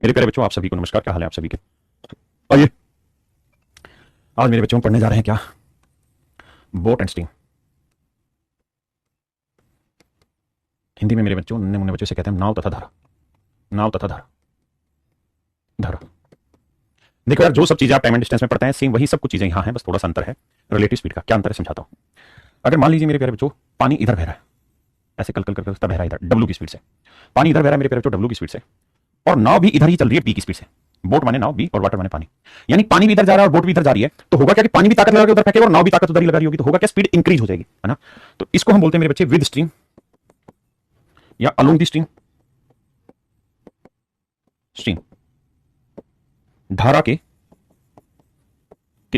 मेरे प्यारे बच्चों, आप सभी को नमस्कार। क्या हाल है आप सभी के? आइए, आज मेरे बच्चों पढ़ने जा रहे हैं क्या? Boat and stream. हिंदी में मेरे बच्चों, नन्हे मुन्ने बच्चों से कहते हैं नाव तथा धारा। नाव तथा धारा। धारा। देखो यार, जो सब चीजें आप टाइम एंड डिस्टेंस में पढ़ते हैं, सेम वही सब कुछ चीजें यहाँ हैं, बस थोड़ा सा अंतर है। रिलेटिव स्पीड का क्या अंतर है समझाता हूँ। अगर मान लीजिए मेरे प्यारे बच्चों, पानी इधर बह रहा है, ऐसे कल कल कर बह रहा है इधर डब्ल्यू की स्पीड से। पानी इधर बह रहा है मेरे प्यारे बच्चों डब्ल्यू की स्पीड से, और नाव भी इधर ही चल रही है बी की स्पीड से। बोट माने नाव, बी और वाटर माने पानी। यानी पानी भी इधर जा रहा है और बोट भी इधर जा रही है, तो होगा क्या कि पानी भी ताकत लगा के उधर फेंकेगा और नाव भी ताकत उधर ही लगा रही होगी, तो होगा क्या, स्पीड इंक्रीज हो जाएगी, है ना। तो इसको हम बोलते हैं मेरे बच्चे विद स्ट्रीम या अलोंग द स्ट्रीम। स्ट्रीम धारा के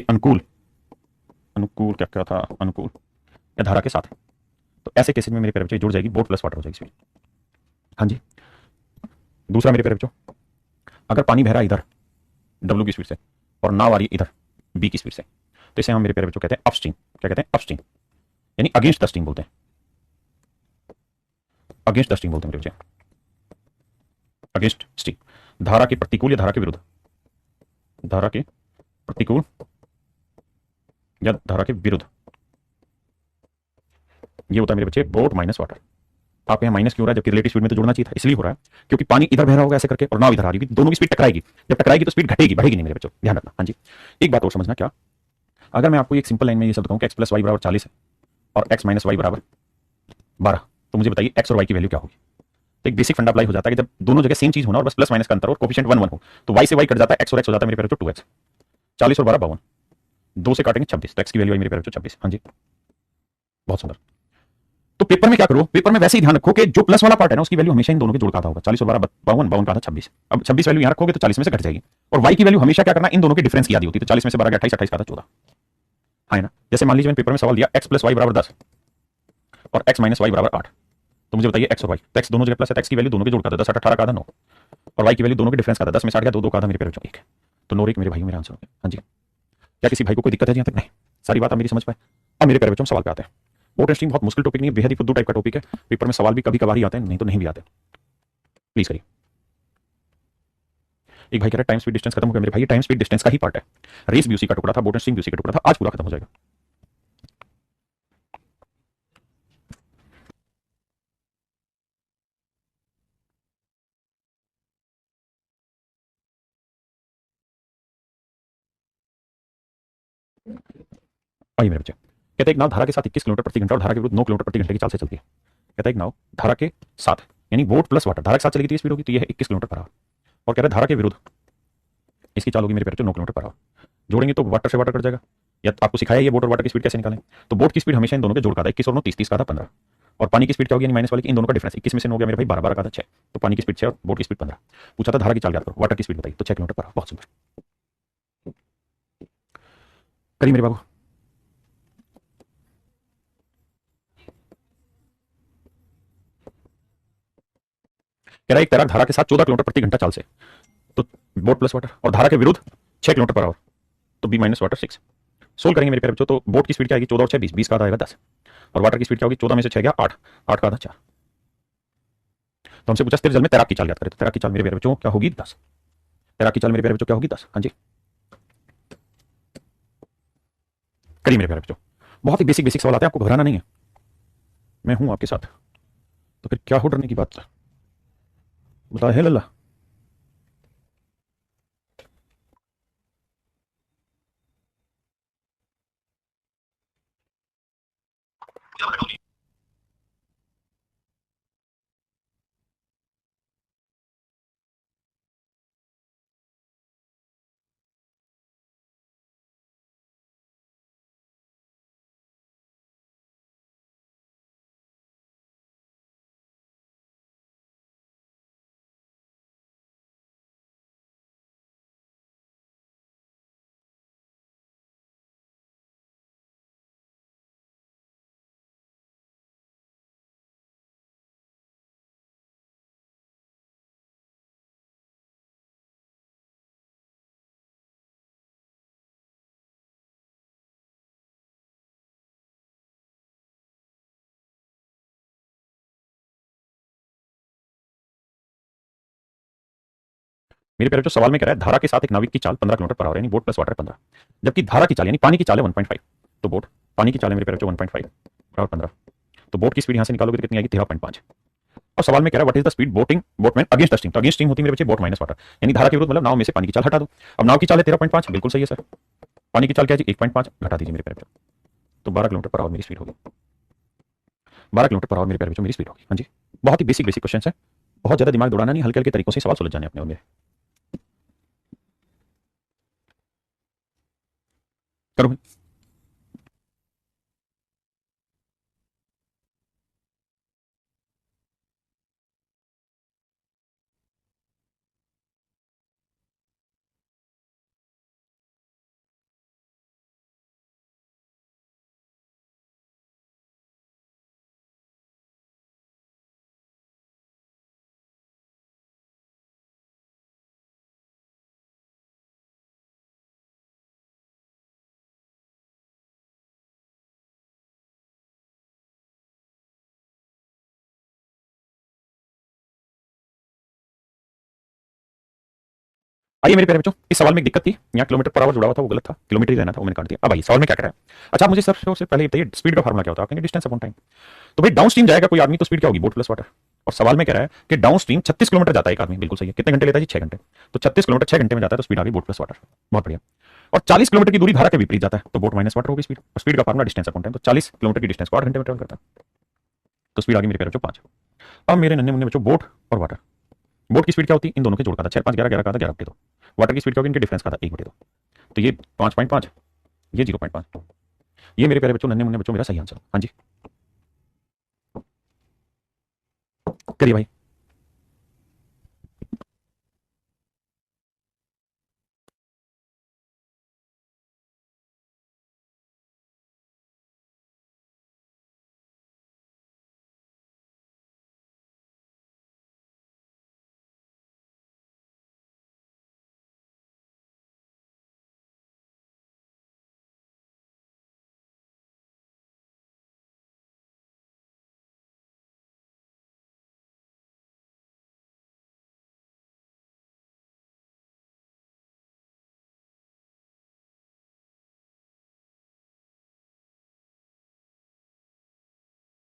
अनुकूल। अनुकूल क्या क्या था, अनुकूल या धारा के साथ। तो ऐसे केसेस में मेरे प्यारे बच्चे जुड़ जाएगी बोट प्लस वाटर हो जाएगी स्पीड। हाँ जी। दूसरा मेरे प्यारे बच्चों, अगर पानी बह रहा है इधर डब्ल्यू की स्पीड से और नाव आ रही है इधर बी की स्पीड से, तो इसे हम मेरे प्यारे बच्चों कहते हैं अपस्ट्रीम। क्या कहते हैं? अपस्ट्रीम। यानी अगेंस्ट द स्ट्रीम बोलते हैं। अगेंस्ट द स्ट्रीम बोलते हैं मेरे बच्चे। अगेंस्ट स्ट्रीम, धारा के प्रतिकूल या धारा के विरुद्ध। धारा के प्रतिकूल या धारा के विरुद्ध। ये होता है मेरे बच्चे बोट माइनस वाटर। आप यहाँ माइनस क्यों हो रहा है जबकि रिलेटिव स्पीड में तो जुड़ना चाहिए था? इसलिए हो रहा है क्योंकि पानी इधर बह रहा होगा ऐसे करके और नाव इधर आ रही होगी, दोनों की स्पीड टकराएगी। जब टकराएगी तो स्पीड घटेगी, बढ़ेगी नहीं मेरे बच्चों, ध्यान रखना। हाँ जी। एक बात और समझना, क्या अगर मैं आपको एक सिंपल लाइन में ये शब्द कहूँ कि एक्स प्लस वाई बराबर 40 है और एक्स माइनस वाई बराबर 12, तो मुझे बताइए एक्स और वाई की वैल्यू क्या होगी? तो एक बेसिक फंडा अप्लाई हो जाता है कि जब दोनों जगह सेम चीज होना और बस प्लस माइनस का अंतर और कोफिशिएंट 1 1 हो, तो वाई से वाई कट जाता है, एक्स और एक्स हो जाता है मेरे प्यारे बच्चों 2x। 40 और 12 52, दो से काटेंगे 26, तो एक्स की वैल्यू आई मेरे प्यारे बच्चों 26। हाँ जी, बहुत सुंदर। तो पेपर में क्या करो, पेपर में वैसे ही ध्यान रखो कि जो प्लस वाला पार्ट है ना उसकी वैल्यू हमेशा इन दोनों के जोड़ का आधा होगा। 40 और 12 52, 52 का आधा 26। अब 26 वैल्यू यहाँ रखोगे तो 40 में से घट जाएगी, और वाई की वैल्यू हमेशा क्या करना, इन दोनों के डिफरेंस की आधी होती है। तो 40 में से 12 गया 28, 28 का आधा 14। हाँ है ना। जैसे मान लीजिए मैंने पेपर में सवाल दिया एक्स प्लस वाई बराबर 10 और एक्स माइनस वाई बराबर 8, तो मुझे बताइए एक्स और वाई। तो एक्स दोनों जगह प्लस है, एक्स की वैल्यू दोनों के जोड़ का 10 8 18 का आधा 9, और वाई की वैल्यू दोनों के डिफरेंस का था 10 में 60 गया 2 2 का आधा मेरे पेपर 1। तो नोर एक मेरे भाई मेरा आंसर हो गया। हाँ जी। क्या किसी भाई को कोई दिक्कत है यहाँ तक? नहीं, सारी बात आप मेरी समझ पाए। अब मेरे प्यारे बच्चों सवाल पे आते हैं। बोट एंड स्ट्रीम बहुत मुश्किल टॉपिक नहीं है, बेहद ही फुद्दू टाइप का टॉपिक है। पेपर में सवाल भी कभी कभार ही आते हैं, नहीं तो नहीं भी आते। प्लीज करिए। एक भाई कह रहा है टाइम स्पीड डिस्टेंस खत्म हो गया। मेरे भाई टाइम स्पीड डिस्टेंस का ही पार्ट है। रेस भी उसी का टुकड़ा था, बोट एंड स्ट्रीम भी उसी का टुकड़ा था, आज पूरा खत्म हो जाएगा। आइए मेरे बच्चे, कहते हैं एक नाव धारा के साथ 21 किलोमीटर प्रति घंटा और धारा के विरुद्ध 9 किलोमीटर प्रति घंटे की चाल से चलती है। कहता है एक नाव धारा के साथ, यानी बोट प्लस वाटर, धारा के साथ चलेगी तो ये स्पीड होगी, तो ये है 21 किलोमीटर पर आवर। और कह रहा है धारा के विरुद्ध इसकी चाल होगी मेरे प्यारे बच्चों 9 किलोमीटर पर आवर। जोड़ेंगे तो वाटर से वाटर कट जाएगा। या आपको सिखाया ये बोट और वाटर की स्पीड कैसे निकालें। तो बोट की स्पीड हमेशा इन दोनों के जोड़ का था, 21 और 9 30, 30 का था 15। और पानी की स्पीड क्या होगी, यानी माइनस वाले की, इन दोनों का डिफरेंस 21 में से 9 गया मेरे भाई 12 12 का था 6। तो पानी की स्पीड 6 और बोट की स्पीड 15। पूछा था धारा की चाल याद करो, वाटर की स्पीड बताइए, तो 6 किलोमीटर पर आवर। बहुत सुंदर। करिए मेरे बाबू। कह रहा है एक तैराक धारा के साथ 14 किलोमीटर प्रति घंटा चाल से, तो बोट प्लस वाटर, और धारा के विरुद्ध 6 किलोमीटर पर आवर, तो बी माइनस वाटर 6। सोल्व करेंगे मेरे प्यारे बच्चों। तो बोट की स्पीड क्या आएगी, 14 और 6 20, 20 का आधा आएगा 10। और वाटर की स्पीड क्या होगी, 14 में से 6 गया 8, 8 का आधा 4। तो हमसे पूछा स्थिर जल में तैराक की चाल याद करें, तो तैराक की चाल मेरे प्यारे बच्चों क्या होगी 10। तैराक की चाल मेरे प्यारे बच्चों क्या होगी 10। हाँ जी, करिए मेरे प्यारे बच्चों। बहुत ही बेसिक बेसिक सवाल आते हैं, आपको घबराना नहीं है, मैं हूं आपके साथ। तो फिर क्या हो डरने की बात, बता है लल्ला। मेरे प्यारे बच्चों सवाल में कह रहा है धारा के साथ एक नाविक की चाल 15 किलोमीटर पर आवर यानी बोट प्लस वाटर 15, जबकि धारा की चाल यानी पानी की चाल है 1.5। तो बोट पानी की चाल है मेरे प्यारे बच्चों 1.5 और 15। तो बोट की स्पीड यहां से निकालोगे तो कितनी आएगी 13.5। और सवाल में कह रहा है what is the speed boating boatman against stream. तो अगेंस्ट स्ट्रीम होती है मेरे बच्चे बोट माइनस वाटर, यानी धारा के विरुद्ध मतलब नाव में से पानी की चाल हटा दो। अब नाव की चाल है 13.5, बिल्कुल सही है सर। पानी की चाल क्या है जी 1.5, घटा दीजिए मेरे प्यारे बच्चों। तो 12 किलोमीटर पर आवर मेरी स्पीड होगी, 12 किलोमीटर पर आवर मेरे प्यारे बच्चों मेरी स्पीड होगी। हाँ जी, बहुत ही बेसिक बेसिक क्वेश्चन है, बहुत ज्यादा दिमाग दौड़ाना नहीं, हल्के हल्के तरीकों से सवाल सुलझ जाने अपने और मेरे। करो भाई। आइए मेरे प्यारे बच्चों, इस सवाल में एक दिक्कत थी, यहाँ किलोमीटर पर आवर जुड़ा हुआ था, वो गलत था, किलोमीटर ही रहना था, वो मैंने काट दिया। अब आइए सवाल में क्या कर रहा है। अच्छा आप मुझे सबसे पहले बताइए स्पीड का फार्मूला क्या होता है। आप कहेंगे डिस्टेंस अपॉन टाइम। तो भाई डाउन स्ट्रीम जाएगा कोई आदमी तो स्पीड क्या होगी बोट प्लस वाटर। और सवाल में कह रहा है कि डाउन स्ट्रीम 36 किलोमीटर जाता है एक आदमी, बिल्कुल सही है। कितने घंटे लेता है जी 6 घंटे। तो 36 किलोमीटर 6 घंटे में जाता है तो स्पीड आ गई बोट प्लस वाटर, बहुत बढ़िया। और 40 किलोमीटर की दूरी धारा के विपरीत जाता है तो बोट माइनस वाटर होगी स्पीड। और स्पीड का फार्मूला डिस्टेंस अपॉन टाइम, तो 40 किलोमीटर की डिस्टेंस को 8 घंटे में ट्रेवल करता है तो स्पीड आ गई मेरे प्यारे बच्चों 5। अब मेरे नन्हे मुन्ने बच्चों बोट और वाटर, बोट की स्पीड क्या होती है इन दोनों के जोड़ का था 6 5 11 11 का था 11/2। वाटर की स्पीड क्या होगी इनके डिफरेंस का था 1/2। तो ये 5.5, ये 0.5। ये मेरे प्यारे बच्चों नन्हे मुन्ने बच्चों मेरा सही आंसर। हाँ जी करिए भाई।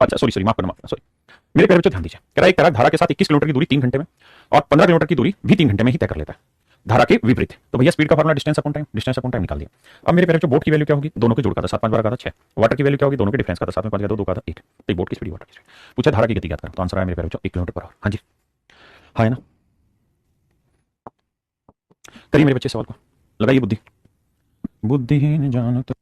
अच्छा सॉरी सॉरी माफ करना सॉरी। मेरे प्यारे बच्चों ध्यान दीजिए, कह रहा है एक तरह धारा के साथ 21 किलोमीटर की दूरी 3 घंटे में और 15 किलोमीटर की दूरी भी 3 घंटे में ही तय कर लेता है धारा के विपरीत। तो भैया स्पीड का फार्मूला डिस्टेंस अपॉन टाइम निकाल दिया। अब मेरे प्यारे बच्चों बोट की वैल्यू क्या होगी, दोनों के जोड़ का था 7 5 12 का था 6। वाटर की वैल्यू क्या होगी, दोनों के डिफरेंस का था 7 में 5 2 2 का था 1। तो बोट की स्पीड वाटर की स्पीड पूछा धारा की गति ज्ञात करो, तो आंसर आया मेरे प्यारे बच्चों 1 किलोमीटर पर आवर। हाँ जी हाँ है ना। करिए मेरे बच्चे सवाल को, लगाइए बुद्धि, बुद्धिहीन जान तो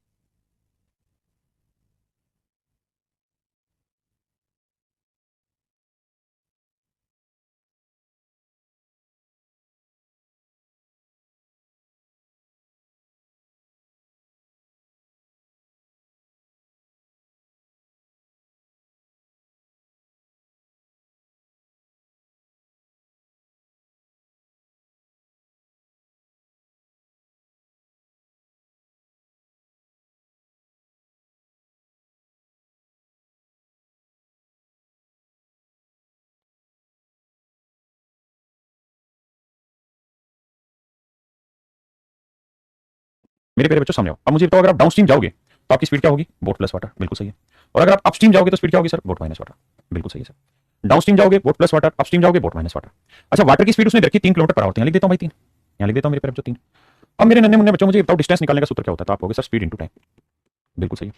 मेरे प्यारे बच्चों सामने आओ। अब मुझे बताओ अगर आप डाउन स्ट्रीम जाओगे तो आपकी स्पीड क्या होगी, बोट प्लस वाटर, बिल्कुल सही है। और अगर आप अपस्ट्रीम जाओगे तो स्पीड क्या होगी सर, बोट माइनस वाटर, बिल्कुल सही है सर। डाउन स्ट्रीम जाओगे बोट प्लस वाटर, अपस्ट्रीम जाओगे बोट माइनस वाटर। अच्छा वाटर की स्पीड उसने रखी 3 किलोमीटर पर आवर, यहाँ लिख देता हूँ भाई 3, यहाँ लिख देता हूँ मेरे प्यारे बच्चों 3। अब मेरे नन्हे मुन्ने बच्चों मुझे बताओ डिस्टेंस निकालने का सूत्र क्या होता है, तो आप कहोगे सर स्पीड इंटू टाइम, बिल्कुल सही है।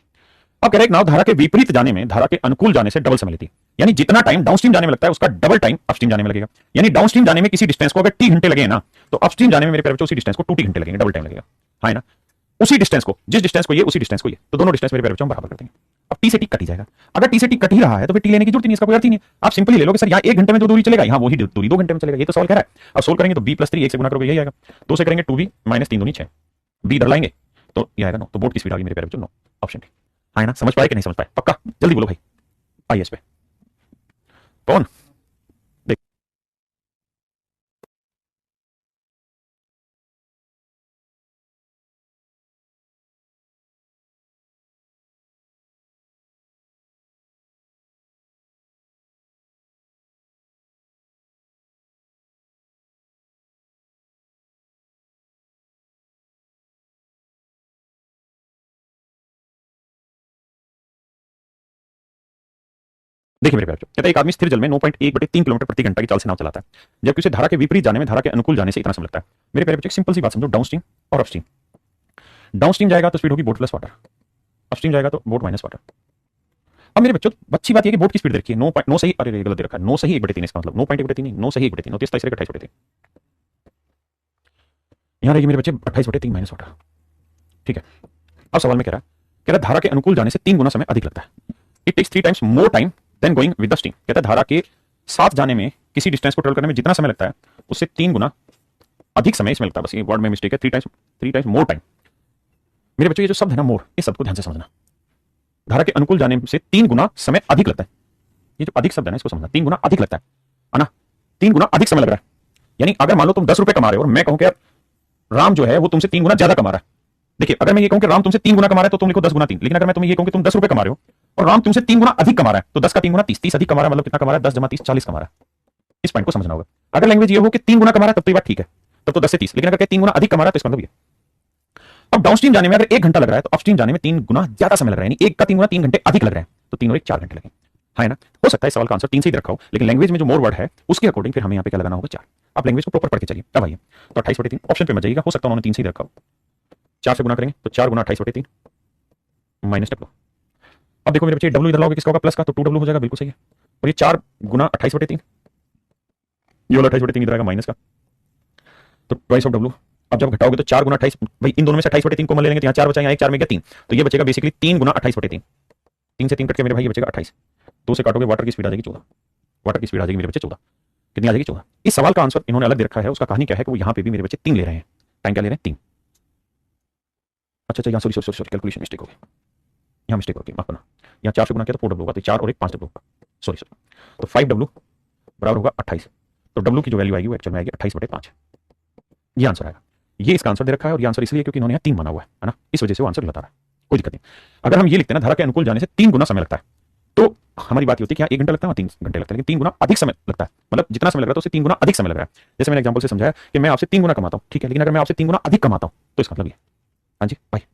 अब कह रहे एक नाव धारा के विपरीत जाने में धारा के अनुकूल जाने से डबल समय लेती है, यानी जितना टाइम डाउनस्ट्रीम जाने में लगता है उसका डबल टाइम अपस्ट्रीम जाने में लगेगा। यानी डाउनस्ट्रीम जाने में किसी डिस्टेंस को अगर टी घंटे लगे ना, तो अपस्ट्रीम जाने में मेरे प्यारे बच्चों उसी डिस्टेंस को 2 टी घंटे लगेंगे, डबल टाइम लगेगा। हाँ ना, उसी डिस्टेंस को, जिस डिस्टेंस को ये उसी डिस्टेंस को ये, तो दोनों डिस्टेंस मेरे प्यारे बच्चों हम बराबर कर देंगे। अब टी से टी कट ही जाएगा, अगर टी से टी कट ही रहा है तो फिर टी लेने की जरूरत ही नहीं, इसका कोई अर्थ ही नहीं। आप सिंपली ले लोगे सर यहाँ 1 घंटे में जो दूरी चलेगा यहाँ वही दूरी 2 घंटे में चलेगा, ये तो सवाल कह रहा है। अब सोल्व करेंगे तो बी प्लस 3 1 से गुना करोगे यही आएगा, 2 से करेंगे 2b माइनस 3 दूनी 6, बी इधर लाएंगे तो ये आएगा 9। तो बोर्ड की स्पीड आ गई मेरे प्यारे बच्चों 9, ऑप्शन डी। हाँ ना, समझ पाए कि नहीं समझ पाए, पक्का जल्दी बोलो भाई। आइए इस पे कौन देखिए मेरे प्यारे बच्चों, कहता है एक आदमी स्थिर जल में 9.1/3 किलोमीटर प्रति घंटा की चाल से नाव चलाता है, जबकि उसे धारा के विपरीत जाने में धारा के अनुकूल जाने से इतना समय लगता है। मेरे प्यारे बच्चों, सिंपल सी बात समझो, डाउनस्ट्रीम और अपस्ट्रीम। डाउनस्ट्रीम जाएगा तो स्पीड होगी बोट प्लस वाटर, अपस्ट्रीम जाएगा तो बोट माइनस वाटर। अब मेरे बच्चों, अच्छी बात यह कि बोट की स्पीड देखिए 9 सही, अरे गलत दे रखा है, 9 सही 1/3, इसका मतलब 9.1/3 नहीं, 9 सही 1/3, 30 तीसरे 28/3। यहां रहेगी मेरे बच्चे 28/3 माइनस वाटर। ठीक है, अब सवाल में कह रहा है धारा के अनुकूल जाने से 3 गुना समय अधिक लगता है। It takes 3 times more time than going with the stream. कहता है धारा के साथ जाने में, किसी डिस्टेंस को ट्रेवल करने में जितना समय लगता है उससे 3 गुना अधिक समय इसमें लगता है। बस ये वर्ड में मिस्टेक है, 3 टाइम्स मोर टाइम। मेरे बच्चों, ये जो शब्द है ना मोर, इस शब्द को ध्यान से समझना। धारा के अनुकूल जाने से 3 गुना समय अधिक लगता है। ये जो अधिक शब्द है ना, इसको समझना, 3 गुना अधिक लगता है ना, 3 गुना अधिक समय लग रहा है। यानी अगर मान लो तुम 10 रुपए कमा रहे हो और मैं कहूं कि यार राम जो है वो तुमसे 3 गुना ज्यादा कमा रहा है। देखिए, अगर मैं ये कहूं कि राम तुमसे 3 गुना कमा रहा है तो तुम लिखो 10 गुना 3। लेकिन अगर मैं तुम्हें ये कहूं कि तुम 10 रुपए कमा रहे हो और राम तुमसे 3 गुना अधिक कमा रहा है, तो 10 का 3 गुना 30, 30 अधिक कमा रहा है, मतलब कितना कमा रहा है, 10 जमा 30 40 कमा रहा है। इस पॉइंट को समझना होगा। अगर लैंग्वेज ये हो कि 3 गुना कमा रहा है तब तो ये बात ठीक है, तब तो 10 से 30। लेकिन अगर 3 गुना अधिक कमा रहा है तो इसका मतलब ये। अब डाउनस्ट्रीम जाने में अगर 1 घंटा लग रहा है तो अपस्ट्रीम जाने में 3 गुना ज्यादा समय लग रहा है, यानी 1 का 3 गुना 3 घंटे अधिक लग रहा है, तो 3 और 1 4 घंटे लगे। है ना, हो सकता है सवाल का आंसर 3 से ही रखा हो, लेकिन लैंग्वेज में जो मोर वर्ड है उसके अकॉर्डिंग फिर हमें यहाँ पे क्या लगाना होगा, 4। आप लैंग्वेज को प्रॉपर पढ़ के चलिए। अब आइए, तो 28/3 ऑप्शन पे मत जाइएगा, हो सकता है उन्होंने 3 से ही रखा हो। 4 से गुना करेंगे तो 4 गुना 28/3 माइनस डब्ल्यू। अब देखो मेरे बच्चे, डब्ल्यू इधर लाओगे किसका होगा, प्लस का, तो 2W हो जाएगा, बिल्कुल सही है। और ये 4 गुना 28/3, ये वाला 28/3 इधर आएगा माइनस का, तो ट्वाइस ऑफ डब्ल्यू। अब जब घटाओगे तो 4 गुना 28, भाई इन दोनों में से 28/3 को ले लेंगे तो यहाँ 4 बचा, यहाँ 1 4 में गया 3, तो ये बचेगा बेसिकली 3 गुना 28/3। 3 से 3 कट के मेरे भाई ये बचेगा 28। 2 से काटोगे वाटर की स्पीड आ जाएगी 14। वाटर की स्पीड आ जाएगी मेरे बच्चे 14। कितनी आ जाएगी, 14। इस सवाल का आंसर इन्होंने अलग दे रखा है, उसका कहानी क्या है कि वो यहाँ पे भी मेरे बच्चे 3 ले रहे हैं। टाइम क्या ले रहे हैं, 3। अच्छा, यहाँ सॉरी कैलकुलेशन मिस्टेक हो गई, यहाँ मिस्टेक होगी, माफ करना। यहाँ 4 से गुना किया तो 4W होगा, तो 4 और 1 5W होगा, सॉरी। तो 5W बराबर होगा 28। तो W की जो वैल्यू आएगी वो एक्चुअल में आएगी 28/5। ये आंसर आएगा। ये इसका आंसर दे रखा है, और ये आंसर इसलिए क्योंकि इन्होंने यहाँ 3 माना हुआ है ना, इस वजह से वो आंसर बता रहा है, कोई दिक्कत नहीं। अगर हम ये लिखते हैं ना, धारा के अनुकूल जाने से 3 गुना समय लगता है, तो हमारी बात ये होती है कि यहाँ 1 घंटा लगता है, 3 घंटे लगता है, लेकिन 3 गुना अधिक समय लगता है, मतलब जितना समय लग रहा है तो उससे 3 गुना अधिक समय लग रहा है। जैसे मैंने एग्जांपल से समझाया कि मैं आपसे 3 गुना कमाता हूँ, ठीक है, लेकिन अगर मैं आपसे 3 गुना अधिक कमाता हूँ तो इसका मतलब ये। हाँ जी भाई,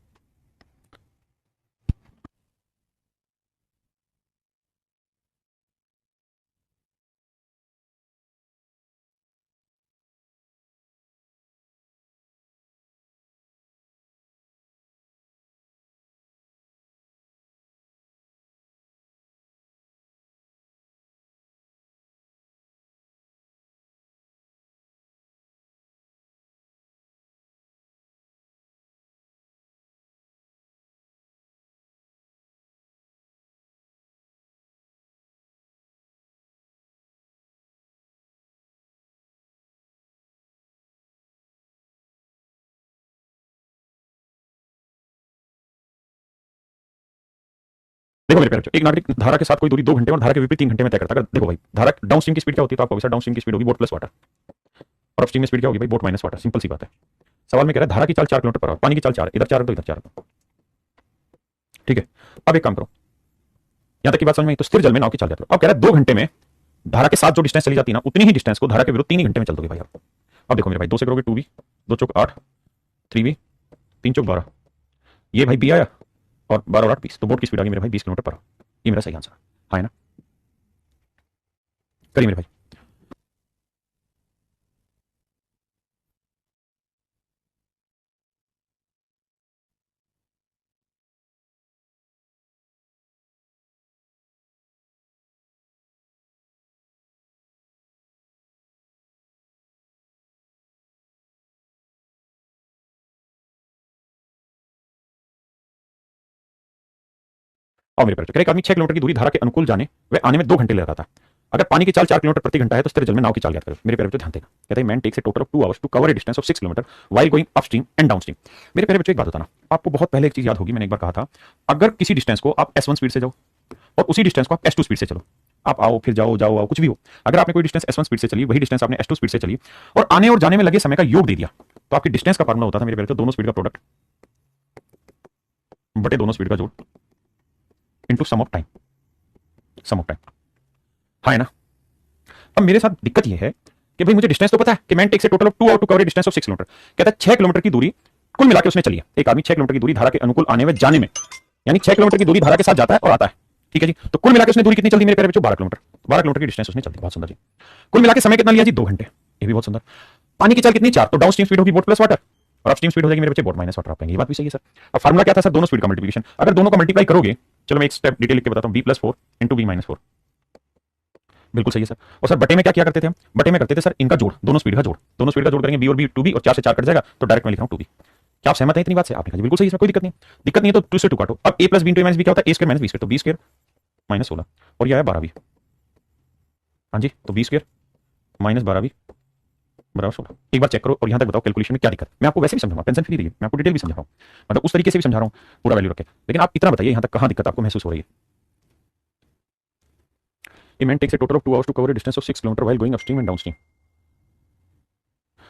देखो मेरे प्यारे बच्चों, एक नागरिक धारा के साथ कोई दूरी 2 घंटे और धारा के विपरीत 3 घंटे में तय करता है। अगर देखो भाई, धारा डाउनस्ट्रीम की स्पीड क्या होती है तो आपको वैसा डाउनस्ट्रीम की स्पीड होगी बोट प्लस वाटर, और अपस्ट्रीम में स्पीड क्या होगी भाई, बोट माइनस वाटर। सिंपल सी बात है। सवाल में कह रहा है धारा की चाल 4 किलोमीटर पर आवर, पानी की चाल 4, इधर 4 तो इधर 4। ठीक है, अब एक काम करो, यहां तक की बात समझ में आई, तो स्थिर जल में नाव की चाल जाती है। अब कह रहा है 2 घंटे में धारा के साथ जो डिस्टेंस चली जाती है ना, उतनी ही डिस्टेंस को धारा के विरुद्ध 3 ही घंटे में चल दोगे भाई आप। अब देखो मेरे भाई, 2 से करोगे 2V, 2 चौक 8, 3V, 3 चौक 12, ये भाई B आया, और 12 और 8 20, तो बोट की स्पीड आ गई मेरे भाई 20 किलोमीटर पर आवर। ये मेरा सही आंसर है ना, करिए मेरे भाई। और मेरे प्यारे, एक आदमी 6 किलोमीटर की दूरी धारा के अनुकूल जाने व आने में 2 घंटे लगाता है। अगर पानी की चाल 4 किलोमीटर प्रति घंटा है तो स्थिर जल में नाव की चाल ज्ञात करो। मेरे प्यारे बच्चों ध्यान देना, कहता है man takes a total of 2 hours to cover a distance of 6 kilometre while going upstream and downstream. मेरे प्यारे बच्चों, एक बात बताना, आपको बहुत पहले एक चीज याद होगी, मैंने एक बार कहा था, अगर किसी डिस्टेंस को आप S1 स्पीड से जाओ और उसी डिस्टेंस को आप S2 स्पीड से चलो, आप आओ फिर जाओ जाओ आओ कुछ भी हो, अगर आपने कोई डिस्टेंस S1 स्पीड से चली, वही डिस्टेंस आपने S2 स्पीड से चली और आने और जाने में लगे समय का योग दे दिया, तो आपकी डिस्टेंस का फार्मूला होता था मेरे प्यारे, दोनों स्पीड का प्रोडक्ट बटे दोनों स्पीड का जोड़ into sum of time, sum of time. हाँ है ना। अब मेरे साथ दिक्कत यह है कि भाई मुझे डिस्टेंस तो पता है कि man takes a total of 2 hour to cover a distance of 6 kilometre. कहता है 6 किलोमीटर की दूरी कुल मिलाकर उसने चली है। एक आदमी 6 किलोमीटर की दूरी धारा के अनुकूल आने में जाने में, यानी 6 किलोमीटर की दूरी धारा के साथ जाता है और आता है, ठीक है जी। तो कुल मिलाकर उसने दूरी कितनी चल दी मेरे प्यारे बच्चों? 12 किलोमीटर। 12 किलोमीटर की डिस्टेंस उसने चल दी। बहुत सुंदर जी। कुल मिलाकर समय कितना लिया जी? 2 घंटे। ये भी बहुत सुंदर। पानी की चल कितनी? 4। तो डाउन स्ट्रीम स्पीड होगी बोट प्लस वाटर और अपस्ट्रीम स्पीड हो जाएगी मेरे बच्चे बोट माइनस वाटर। आप कहेंगे ये बात भी सही है सर। अब फार्मूला क्या था सर? दोनों स्पीड का मल्टीप्लिकेशन। अगर दोनों का मल्टीप्लाई करोगे, चलो मैं एक स्टेप डिटेल लिख के बताता हूं, b+4 इंटू b-4। बिल्कुल सही है सर। और सर बटे में क्या किया करते थे हम? बटे में करते थे सर इनका जोड़, दोनों स्पीड का जोड़। दोनों स्पीड का जोड़ करेंगे, b और b 2b और 4 से 4 कट जाएगा, तो डायरेक्ट मैं लिख रहा हूं 2b। क्या आप सहमत हैं इतनी बात से? आपने कहा बिल्कुल सही है, इसमें कोई दिक्कत नहीं। दिक्कत नहीं है तो 2 से 2 काटो। अब a plus b into a minus b क्या होता है? a square minus b square, तो b स्क्वायर माइनस 16 और ये आया 12b। हाँ जी, तो b स्क्वायर माइनस 12b बराबर 16। एक बार चेक करो और यहां तक बताओ कैलकुलेशन में क्या दिक्कत। मैं आपको वैसे भी समझाऊंगा, टेंशन फ्री रहिए, मैं आपको डिटेल भी समझा रहा हूं, मतलब उस तरीके से भी समझा रहा हूं, पूरा वैल्यू रख के। लेकिन आप इतना बताइए यहां तक कहां दिक्कत आपको महसूस हो रही है? A man takes a total of 2 hours to cover a distance of 6 kilometers while going upstream and downstream.